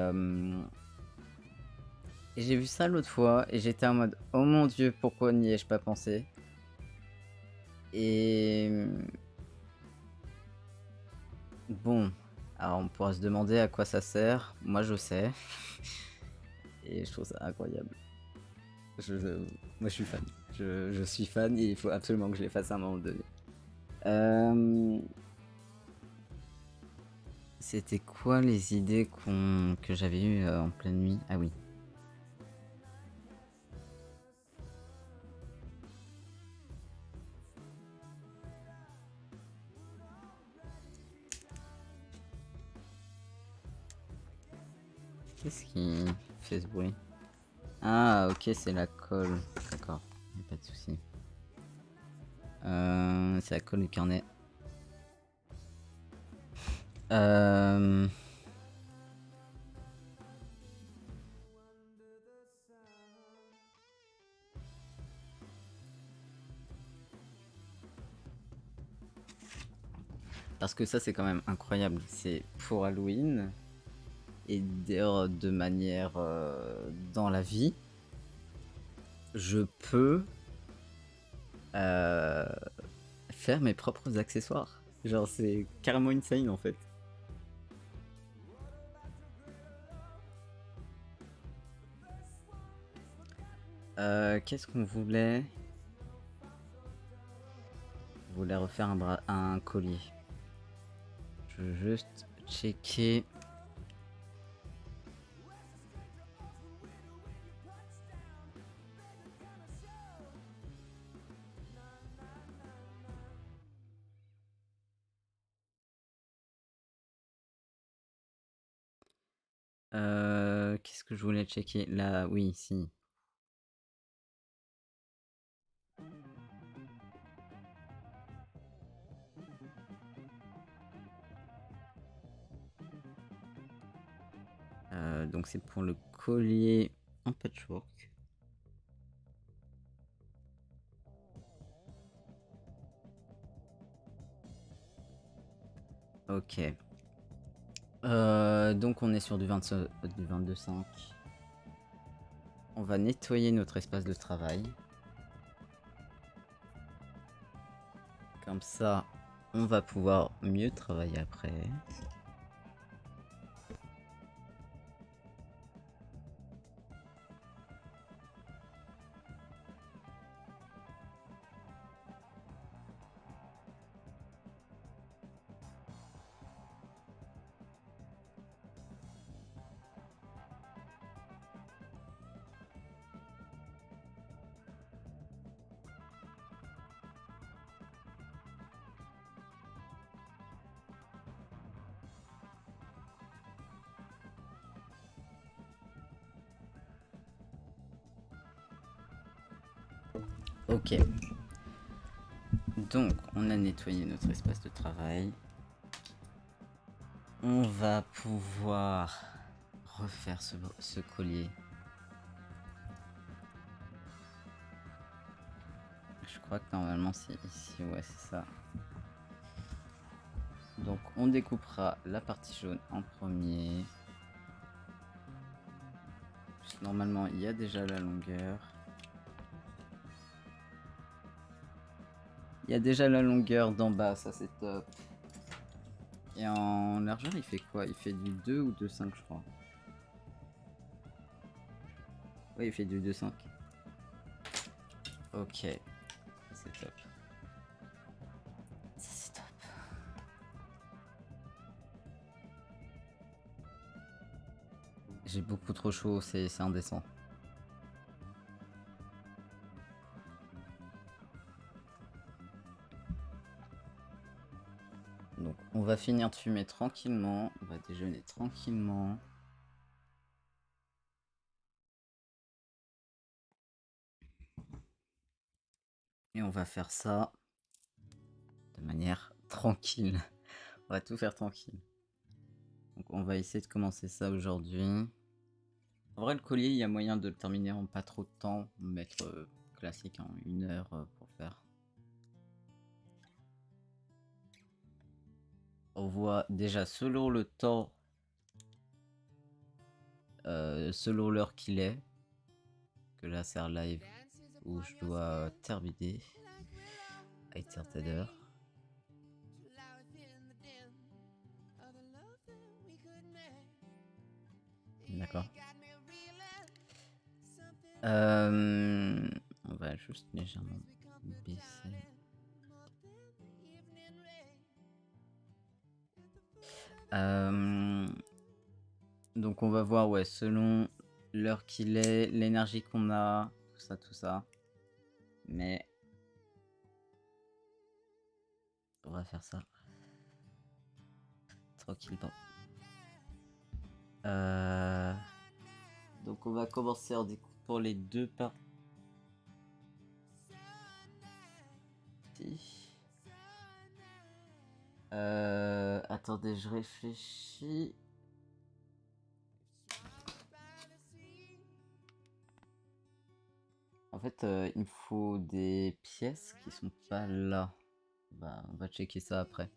j'ai vu ça l'autre fois et j'étais en mode oh mon dieu, pourquoi n'y ai-je pas pensé? Et bon, alors on pourra se demander à quoi ça sert. Moi je sais. Et je trouve ça incroyable. Moi je suis fan. Je suis fan et il faut absolument que je les fasse à un moment donné. C'était quoi les idées que j'avais eues en pleine nuit? Ah oui. Qu'est-ce qui fait ce bruit? Ah ok, c'est la colle. D'accord, y a pas de souci. C'est la colle du carnet. Parce que ça c'est quand même incroyable. C'est pour Halloween. Et d'ailleurs de manière dans la vie, je peux faire mes propres accessoires. Genre c'est carrément insane en fait. Qu'est-ce qu'on voulait? On voulait refaire un collier. Je veux juste checker. Qu'est-ce que je voulais checker? Là, oui, ici. Donc c'est pour le collier en patchwork. Ok. Donc on est sur du 22,5. On va nettoyer notre espace de travail. Comme ça, on va pouvoir mieux travailler après. Ok. Donc, on a nettoyé notre espace de travail. On va pouvoir refaire ce collier. Je crois que normalement c'est ici, ouais c'est ça. Donc on découpera la partie jaune en premier. Normalement il y a déjà la longueur. Il y a déjà la longueur d'en bas, ça c'est top. Et en largeur il fait quoi? Il fait du 2 ou 2,5 je crois. Ouais, il fait du 2-5. Ok. C'est top. Ça, c'est top. J'ai beaucoup trop chaud, c'est indécent. Donc on va finir de fumer tranquillement, on va déjeuner tranquillement. Et on va faire ça de manière tranquille. On va tout faire tranquille. Donc on va essayer de commencer ça aujourd'hui. En vrai, le collier, il y a moyen de le terminer en pas trop de temps. On va mettre classique en 1 heure pour faire. On voit déjà selon le temps, selon l'heure qu'il est, que là c'est un live où je dois terminer à une certaine heure. D'accord. On va juste légèrement baisser. Donc on va voir, ouais, selon l'heure qu'il est, l'énergie qu'on a, tout ça. Mais on va faire ça tranquillement. Donc on va commencer en découpant les deux parties. Attendez, je réfléchis. En fait, il me faut des pièces qui sont pas là. Bah, on va checker ça après.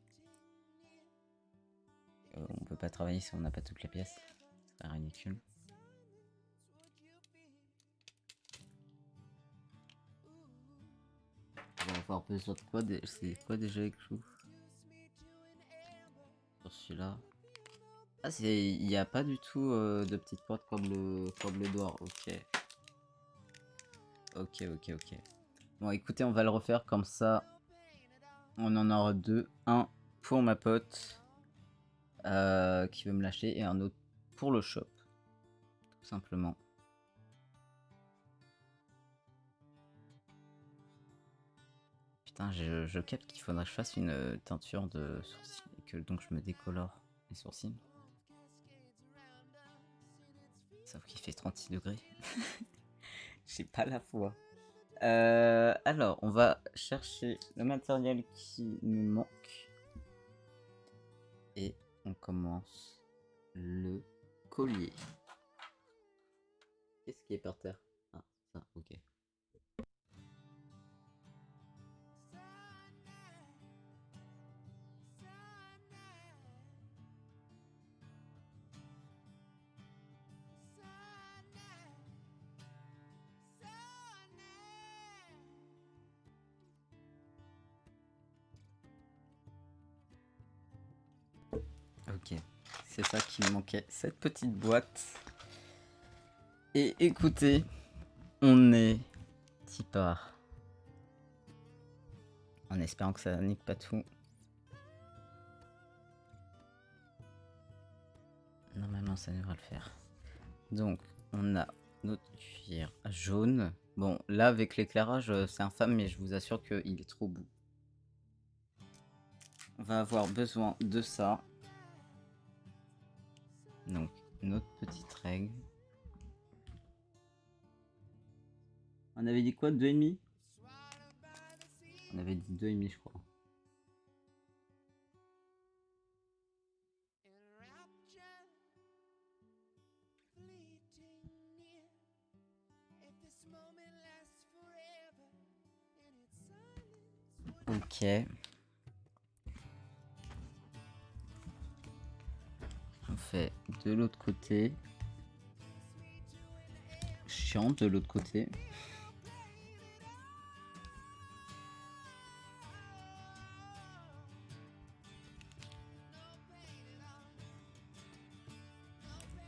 On peut pas travailler si on n'a pas toutes les pièces. C'est ridicule. On va avoir besoin de quoi? C'est quoi déjà les clous? Sur celui-là. Ah, il n'y a pas du tout de petites portes comme le doigt. Ok. Ok. Bon, écoutez, on va le refaire comme ça. On en aura deux. Un pour ma pote qui veut me lâcher et un autre pour le shop. Tout simplement. Putain, je capte qu'il faudrait que je fasse une teinture de sourcils et que donc je me décolore les sourcils. Sauf qu'il fait 36 degrés. J'ai pas la foi. Alors, on va chercher le matériel qui nous manque. Et on commence le collier. Qu'est-ce qui est par terre? Ah, ça, ok. Ok, c'est ça qui me manquait, cette petite boîte. Et écoutez, on est petit part. En espérant que ça nique pas tout. Normalement, ça devrait le faire. Donc, on a notre cuir jaune. Bon, là, avec l'éclairage, c'est infâme, mais je vous assure qu'il est trop beau. On va avoir besoin de ça. Donc, notre petite règle. On avait dit quoi, 2,5? On avait dit 2,5, je crois. Ok. On fait de l'autre côté. Chiant de l'autre côté.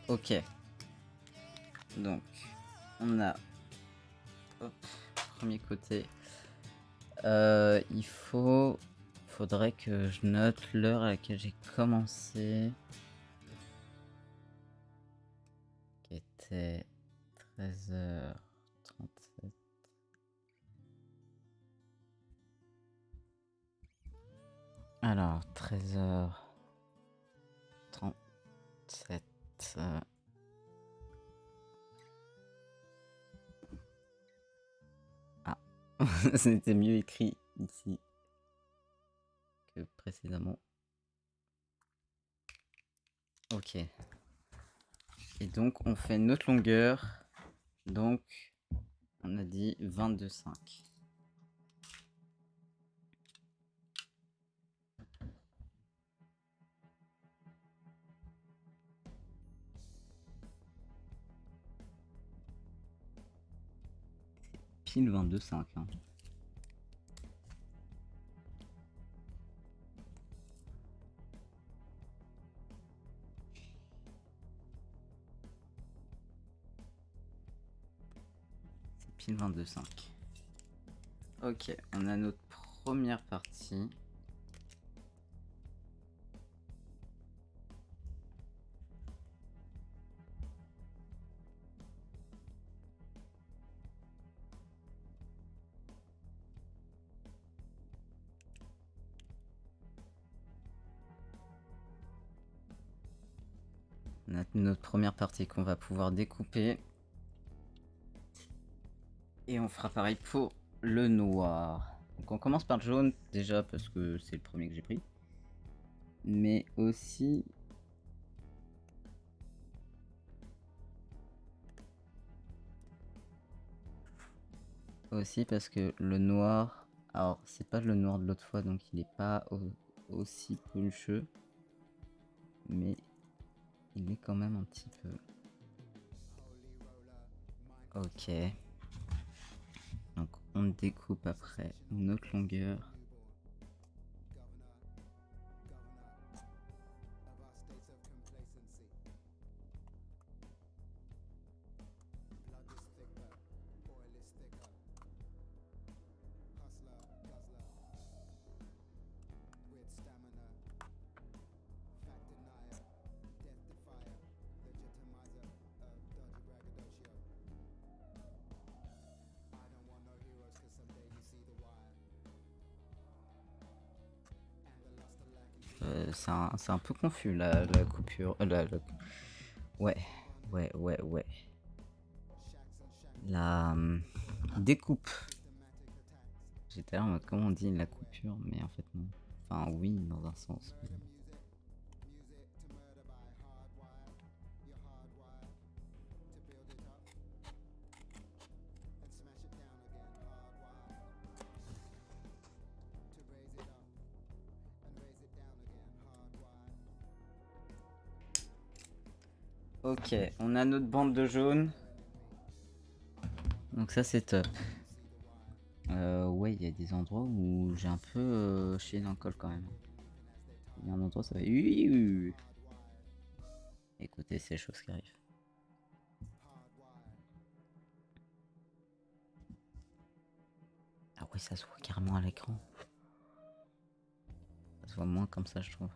Ok. Donc, on a... Hop, premier côté. Faudrait que je note l'heure à laquelle j'ai commencé. Qui était 13h37. Alors, 13h37. Ah, c'était mieux écrit ici que précédemment. Ok. Et donc, on fait notre longueur. Donc, on a dit 22,5. Pile 22,5. Hein. C'est pile 22,5. Ok, on a notre première partie. On a notre première partie qu'on va pouvoir découper. Et on fera pareil pour le noir. Donc on commence par le jaune, déjà parce que c'est le premier que j'ai pris. Mais aussi... parce que le noir... Alors, c'est pas le noir de l'autre fois, donc il est pas aussi puncheux. Mais il est quand même un petit peu... Ok. Donc on découpe après notre longueur. C'est un peu confus la coupure. Ouais. La découpe. J'étais là en mode comment on dit la coupure, mais en fait non. Enfin oui, dans un sens. Mais... Ok, on a notre bande de jaune. Donc ça c'est top. Ouais, il y a des endroits où j'ai un peu chié dans le col quand même. Il y a un endroit ça va... Oui. Écoutez, c'est les choses qui arrivent. Ah ouais, ça se voit carrément à l'écran. Ça se voit moins comme ça, je trouve.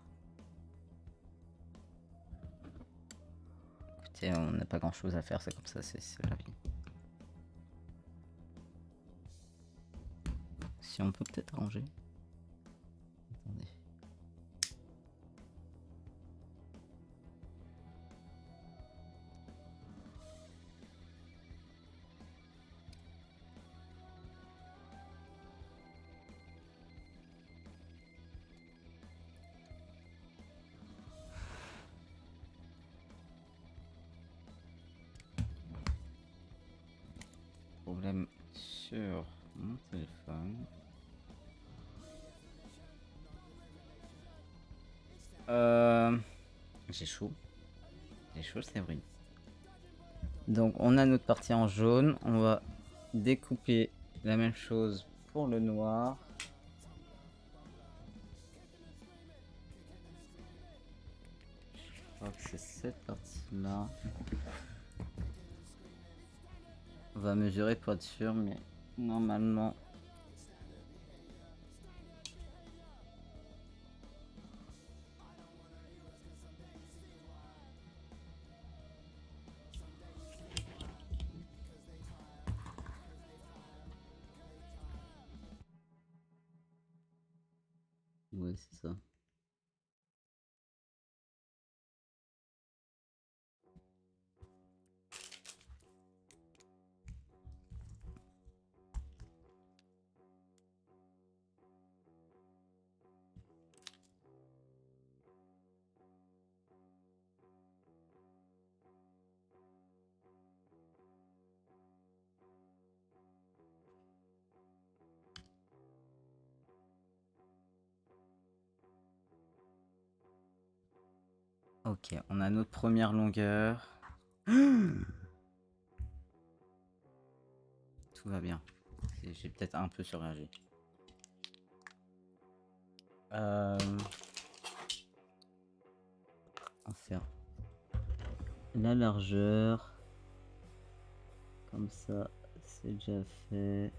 Écoutez, on n'a pas grand chose à faire, c'est comme ça, c'est la vie. Si on peut peut-être ranger. Attendez. Problème sur mon téléphone. J'ai chaud. J'ai chaud, c'est vrai. Donc on a notre partie en jaune. On va découper la même chose pour le noir. Je crois que c'est cette partie-là. On va mesurer pour être sûr, mais normalement... Ouais, c'est ça. Ok, on a notre première longueur. Tout va bien. J'ai peut-être un peu surréagi. On va faire la largeur. Comme ça, c'est déjà fait.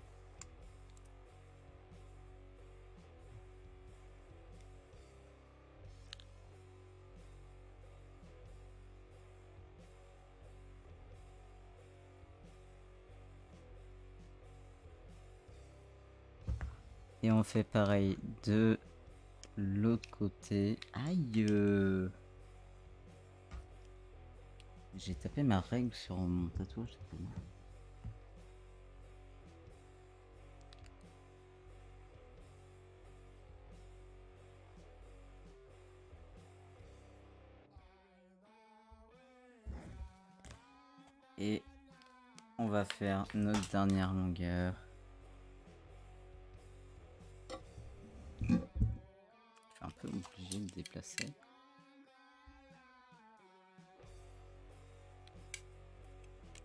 Et on fait pareil de l'autre côté. Aïe! J'ai tapé ma règle sur mon tatouage. C'est pas mal. Et on va faire notre dernière longueur. Je suis un peu obligé de déplacer.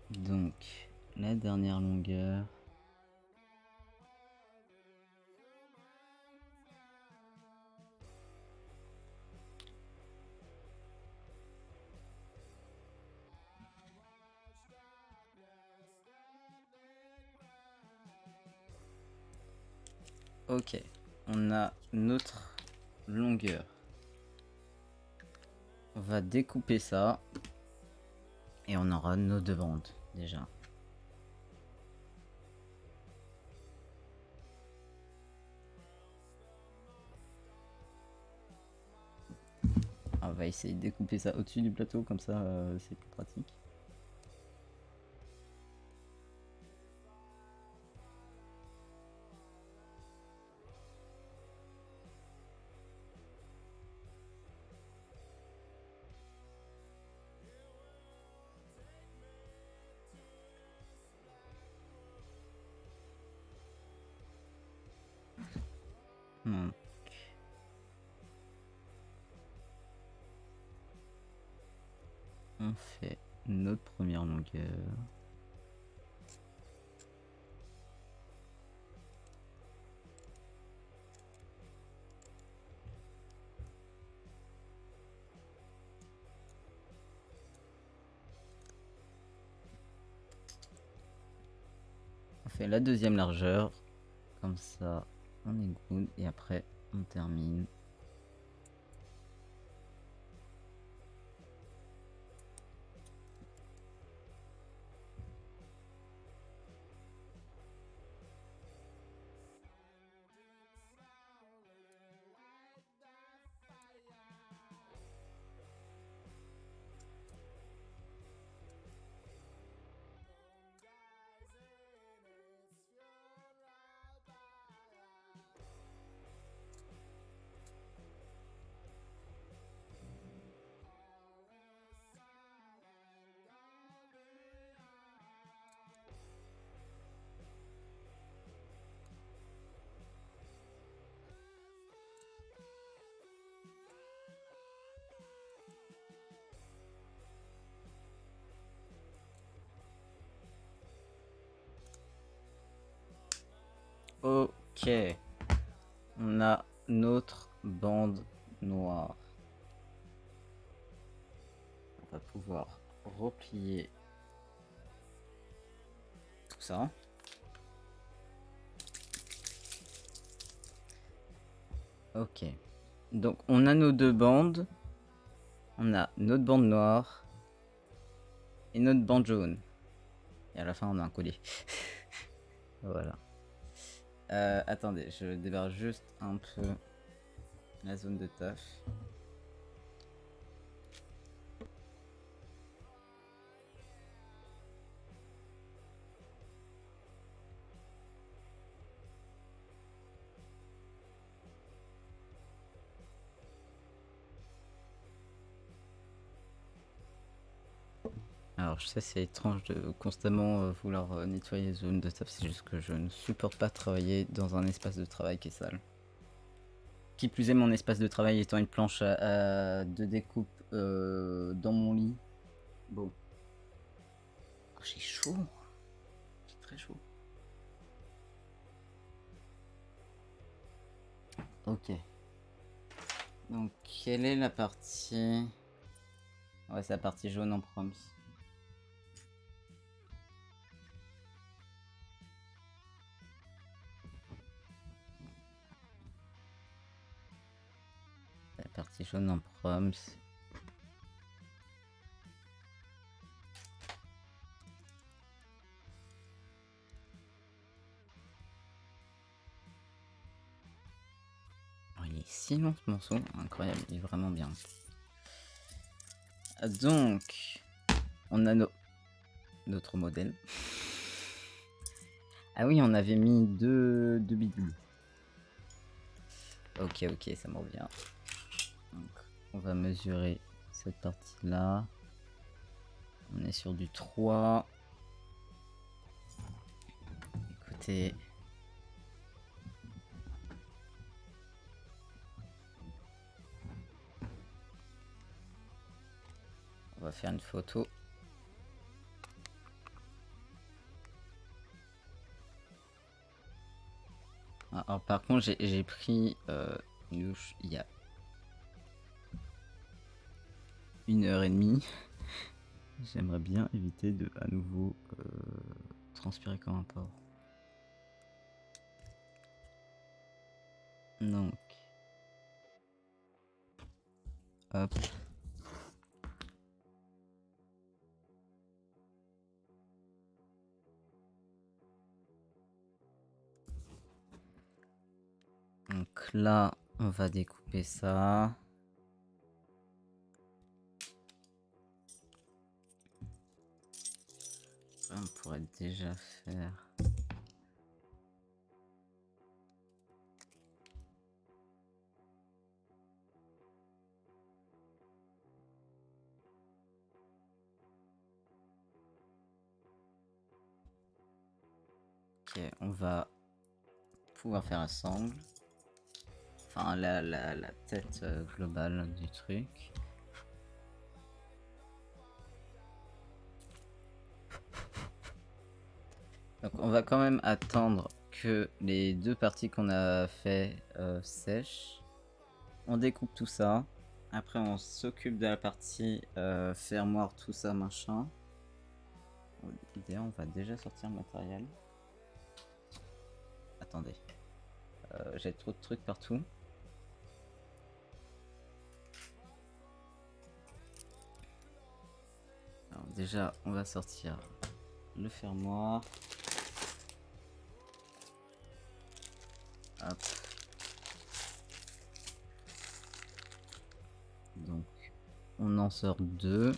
Donc, la dernière longueur. Ok, on a notre longueur. On va découper ça. Et on aura nos deux bandes déjà. On va essayer de découper ça au-dessus du plateau, comme ça c'est plus pratique. Hmm. On fait notre première longueur. On fait la deuxième largeur. Comme ça, on est good. Et après, on termine. Ok. On a notre bande noire. On va pouvoir replier ça. Ok. Donc on a nos deux bandes. On a notre bande noire. Et notre bande jaune. Et à la fin on a un collier. Voilà. Attendez, je débarque juste un peu la zone de taf. Alors je sais c'est étrange de constamment vouloir nettoyer les zones de taf, c'est juste que je ne supporte pas travailler dans un espace de travail qui est sale. Qui plus est, mon espace de travail étant une planche de découpe dans mon lit. Bon. Oh, j'ai chaud. J'ai très chaud. Ok. Donc, quelle est la partie... Ouais, c'est la partie jaune en proms. La partie jaune en proms. Oh, il est si long ce morceau, incroyable, il est vraiment bien. Donc, on a notre modèle. Ah oui, on avait mis deux bidules. Ok, ça me revient. Donc, on va mesurer cette partie-là. On est sur du 3. Écoutez. On va faire une photo. Alors par contre j'ai pris une douche il y a 1h30. J'aimerais bien éviter de à nouveau transpirer comme un porc. Donc hop. Donc là on va découper ça. On pourrait déjà faire. Ok, on va pouvoir faire un sangle. Enfin la tête globale du truc. Donc on va quand même attendre que les deux parties qu'on a fait sèchent. On découpe tout ça. Après on s'occupe de la partie fermoire, tout ça machin. D'ailleurs on va déjà sortir le matériel. Attendez. J'ai trop de trucs partout. Alors déjà on va sortir le fermoir. Hop. Donc on en sort deux.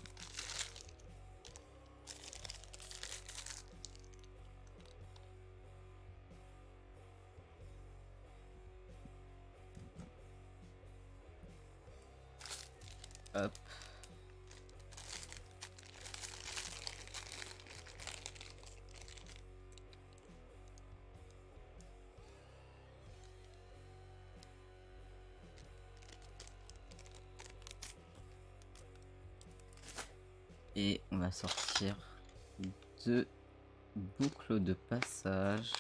Hop. Et on va sortir deux boucles de passage.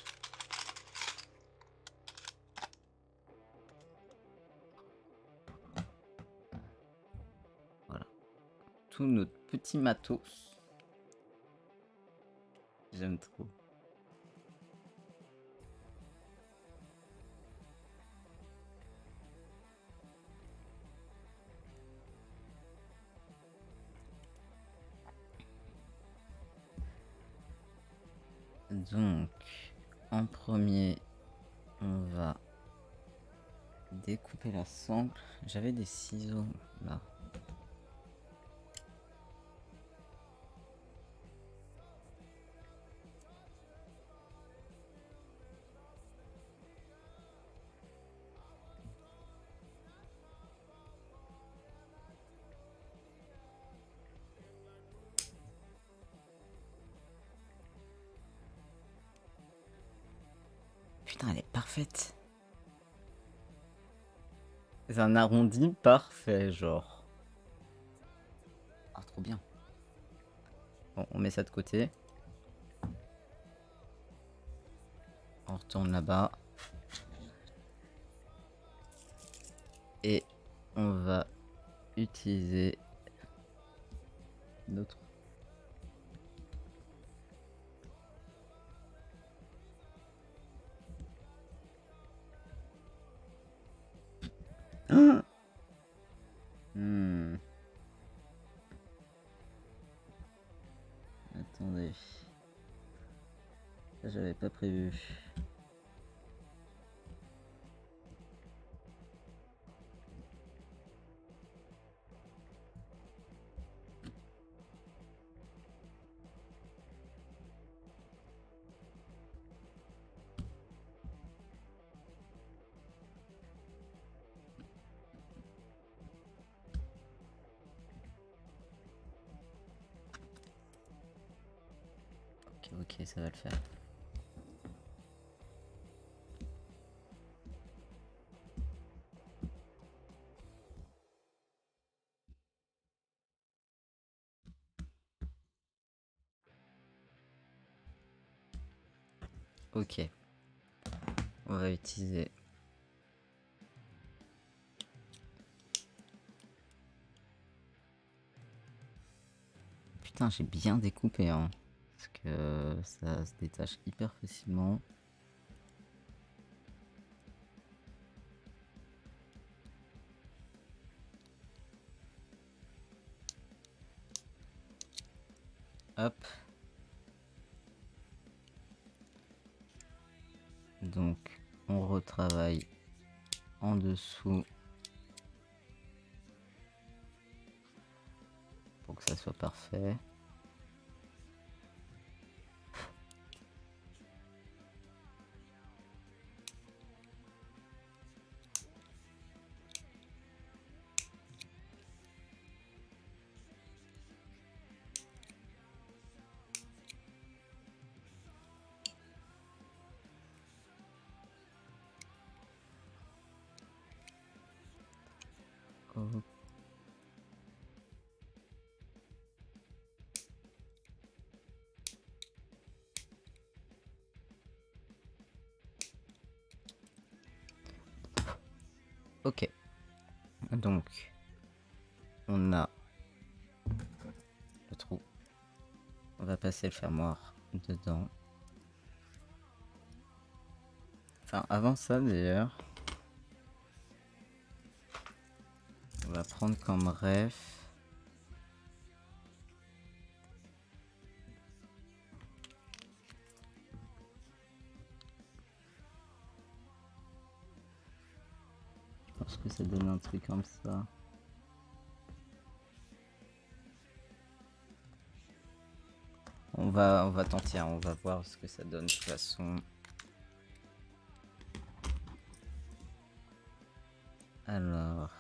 Voilà. Tout notre petit matos. J'aime trop. Donc, en premier, on va découper la sangle. J'avais des ciseaux là. Putain, elle est parfaite. C'est un arrondi parfait, genre. Ah, trop bien. Bon, on met ça de côté. On retourne là-bas. Et on va utiliser notre... Attendez. Ça, j'avais pas prévu. Ok, ça va le faire. Ok. On va utiliser... Putain, j'ai bien découpé, hein. Parce que ça se détache hyper facilement. Hop. Donc, on retravaille en dessous pour que ça soit parfait. Oh. Ok. Donc, on a le trou. On va passer le fermoir dedans. Enfin, avant ça d'ailleurs, on va prendre comme ref. Je pense que ça donne un truc comme ça. On va tenter, hein, on va voir ce que ça donne de toute façon. Alors...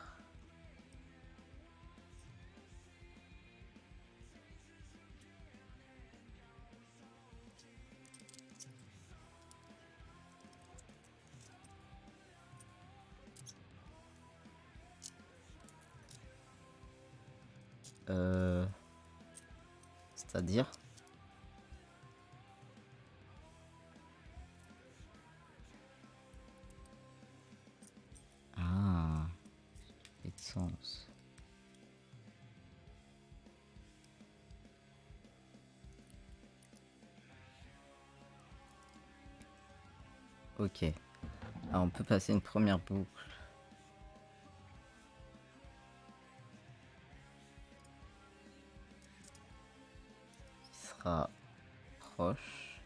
C'est-à-dire... Ah, fait de sens. Ok. Alors on peut passer une première boucle. Qui sera proche.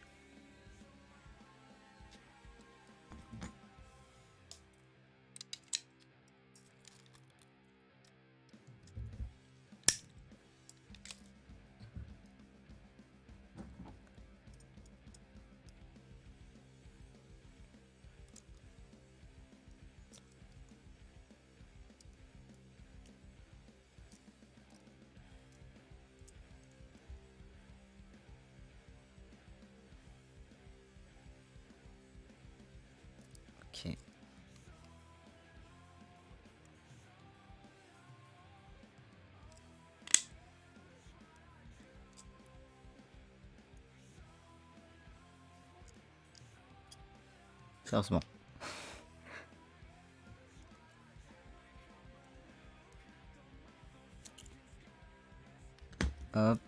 Sérieusement. Hop.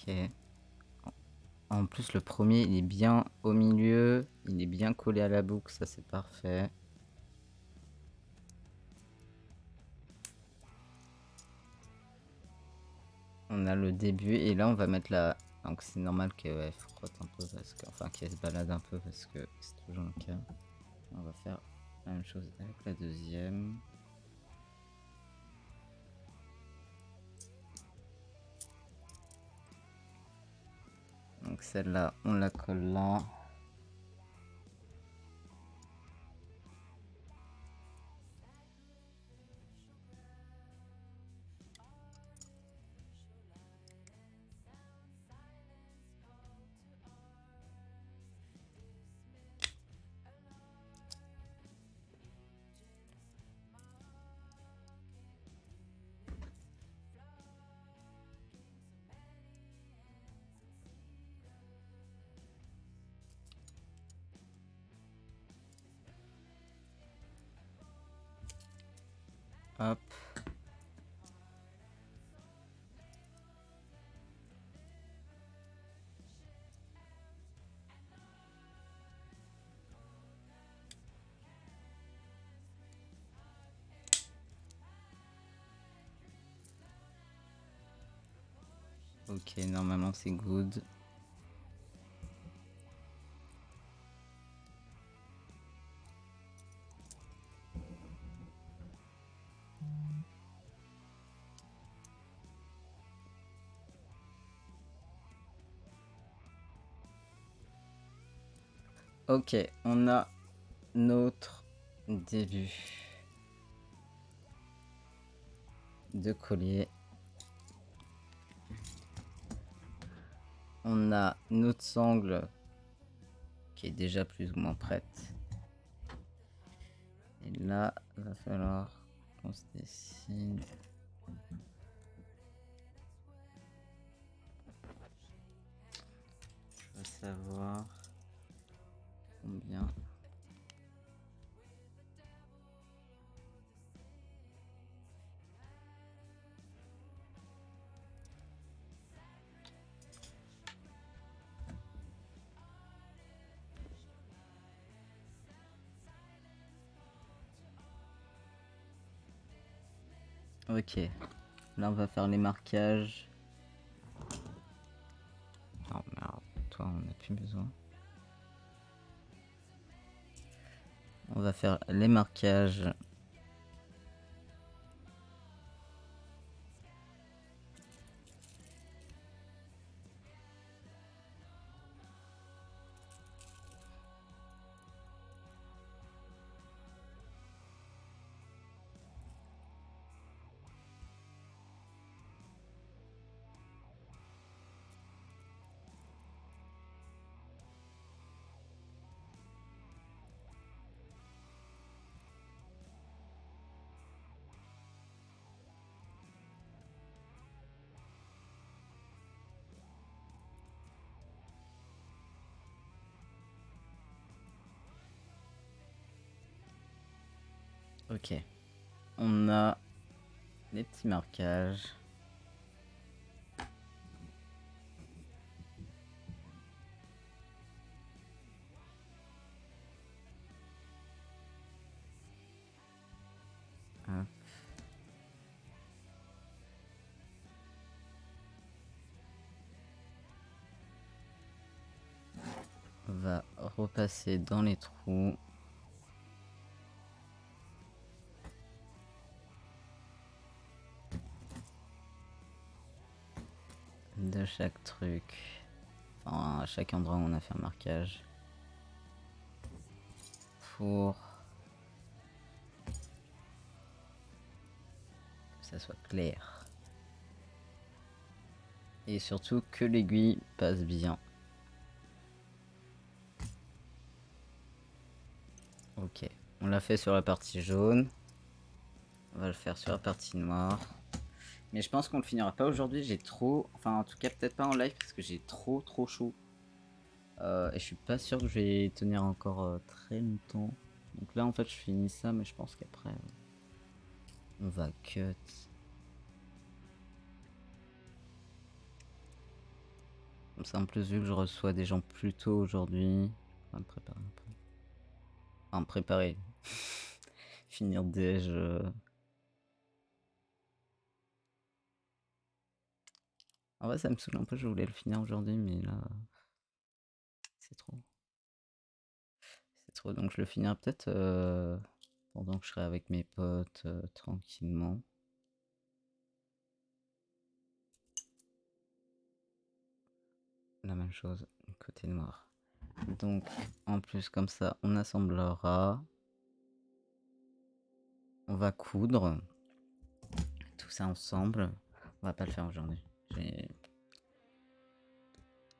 Ok. En plus, le premier, il est bien au milieu. Il est bien collé à la boucle. Ça, c'est parfait. On a le début. Et là, on va mettre la... Donc, c'est normal qu'elle frotte un peu. Parce que... Enfin, qu'elle se balade un peu. Parce que c'est toujours le cas. On va faire la même chose avec la deuxième. Donc, celle-là, on la colle là. Hop. Ok, normalement c'est good. Ok, on a notre début de collier. On a notre sangle qui est déjà plus ou moins prête. Et là, il va falloir qu'on se dessine. Je veux savoir combien. Ok, là on va faire les marquages. Oh merde, toi on n'a plus besoin. On va faire les marquages. Ok, on a les petits marquages. Hop. repasser dans les trous. De chaque truc. Enfin, à chaque endroit où on a fait un marquage. Pour que ça soit clair. Et surtout que l'aiguille passe bien. Ok, on l'a fait sur la partie jaune. On va le faire sur la partie noire. Mais je pense qu'on le finira pas aujourd'hui. J'ai trop... Enfin, en tout cas, peut-être pas en live parce que j'ai trop chaud. Et je suis pas sûr que je vais tenir encore très longtemps. Donc là, en fait, je finis ça, mais je pense qu'après, on va cut. Comme ça, en plus, vu que je reçois des gens plus tôt aujourd'hui, on va me préparer un peu. Enfin, me préparer. Finir déj. En vrai, ça me saoule un peu, je voulais le finir aujourd'hui, mais là, c'est trop. C'est trop, donc je le finirai peut-être pendant que je serai avec mes potes tranquillement. La même chose, côté noir. Donc, en plus, comme ça, on assemblera. On va coudre tout ça ensemble. On va pas le faire aujourd'hui.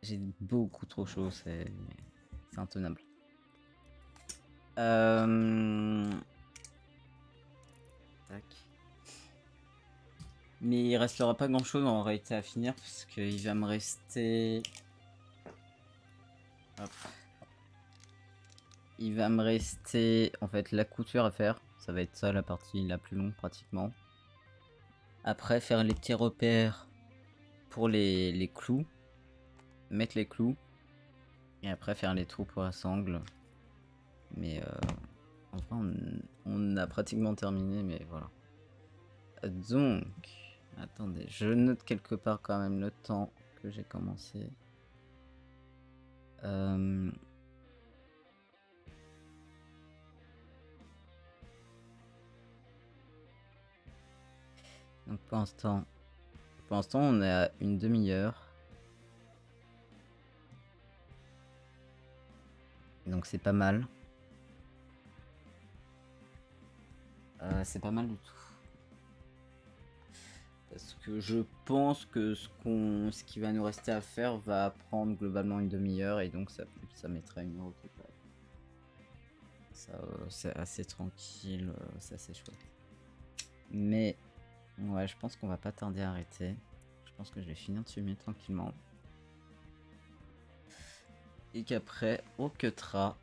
J'ai beaucoup trop chaud, c'est intenable. Tac. Mais il restera pas grand chose en réalité à finir parce qu'il va me rester... Hop. Il va me rester en fait la couture à faire. Ça va être ça la partie la plus longue pratiquement. Après faire les petits repères pour les clous. Mettre les clous. Et après faire les trous pour la sangle. Mais en vrai on a pratiquement terminé, mais voilà. Donc, attendez, je note quelque part quand même le temps que j'ai commencé. Donc pour l'instant on est à une demi-heure. Donc c'est pas mal. C'est pas mal du tout. Parce que je pense que ce qui va nous rester à faire va prendre globalement une demi-heure et donc ça mettra une heure au total. Ça c'est assez tranquille, c'est assez chouette. Mais ouais, je pense qu'on va pas tarder à arrêter. Je pense que je vais finir de fumer tranquillement. Et qu'après on cuttera.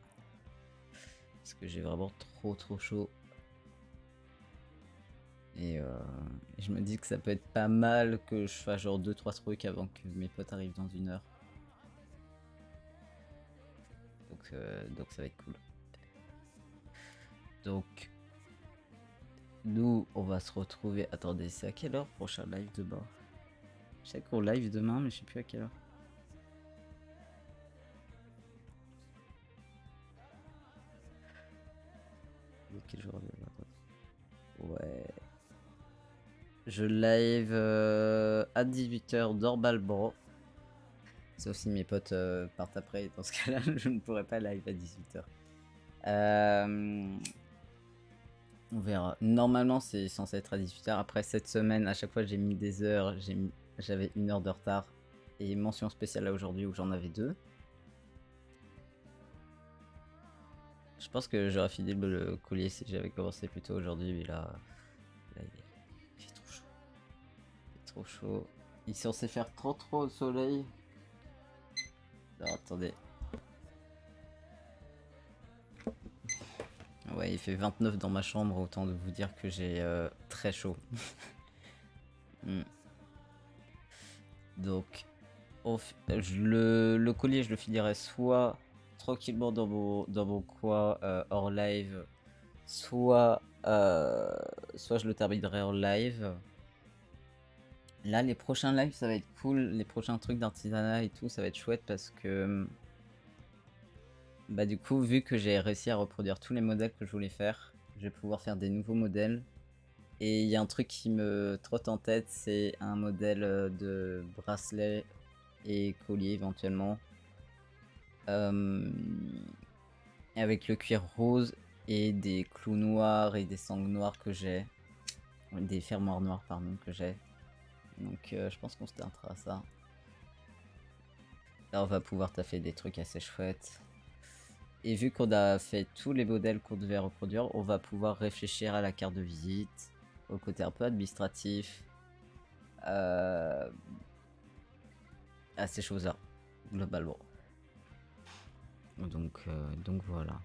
Parce que j'ai vraiment trop chaud. Et je me dis que ça peut être pas mal que je fasse genre 2-3 trucs avant que mes potes arrivent dans une heure. Donc ça va être cool. Donc nous on va se retrouver. Attendez, c'est à quelle heure prochain live demain? Je sais qu'on live demain mais je sais plus à quelle heure. Quel jour ouais. Je live à 18h d'Orbalbro. Sauf si mes potes partent après, et dans ce cas-là, je ne pourrai pas live à 18h. On verra. Normalement, c'est censé être à 18h. Après, cette semaine, à chaque fois, j'ai mis des heures. J'avais 1 heure de retard. Et mention spéciale à aujourd'hui où j'en avais 2. Je pense que j'aurais fini le collier si j'avais commencé plus tôt aujourd'hui. Mais là il fait trop chaud. Il fait trop chaud. Il est censé faire trop au soleil. Alors, attendez. Ouais, il fait 29 dans ma chambre, autant de vous dire que j'ai très chaud. Donc, le collier, je le finirai soit tranquillement dans mon coin hors live, soit je le terminerai en live. Là, les prochains lives, ça va être cool. Les prochains trucs d'artisanat et tout, ça va être chouette parce que Bah du coup, vu que j'ai réussi à reproduire tous les modèles que je voulais faire, je vais pouvoir faire des nouveaux modèles. Et il y a un truc qui me trotte en tête, c'est un modèle de bracelet et collier éventuellement. Avec le cuir rose et des clous noirs et des sangles noires que j'ai. Des fermoirs noirs, pardon, que j'ai. Donc je pense qu'on se tentera à ça. Là, on va pouvoir taffer des trucs assez chouettes. Et vu qu'on a fait tous les modèles qu'on devait reproduire, on va pouvoir réfléchir à la carte de visite, au côté un peu administratif, à ces choses-là, globalement. Donc voilà.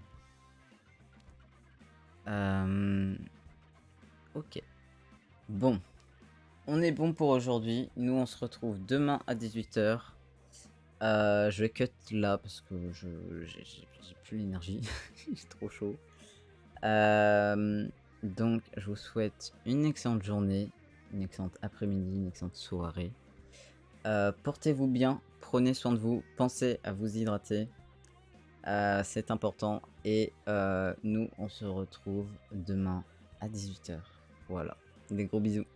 Ok. Bon. On est bon pour aujourd'hui. Nous, on se retrouve demain à 18h. Je vais cut là parce que j'ai plus l'énergie. J'ai trop chaud. Donc, je vous souhaite une excellente journée, une excellente après-midi, une excellente soirée. Portez-vous bien, prenez soin de vous, pensez à vous hydrater. C'est important. Et nous, on se retrouve demain à 18h. Voilà. Des gros bisous.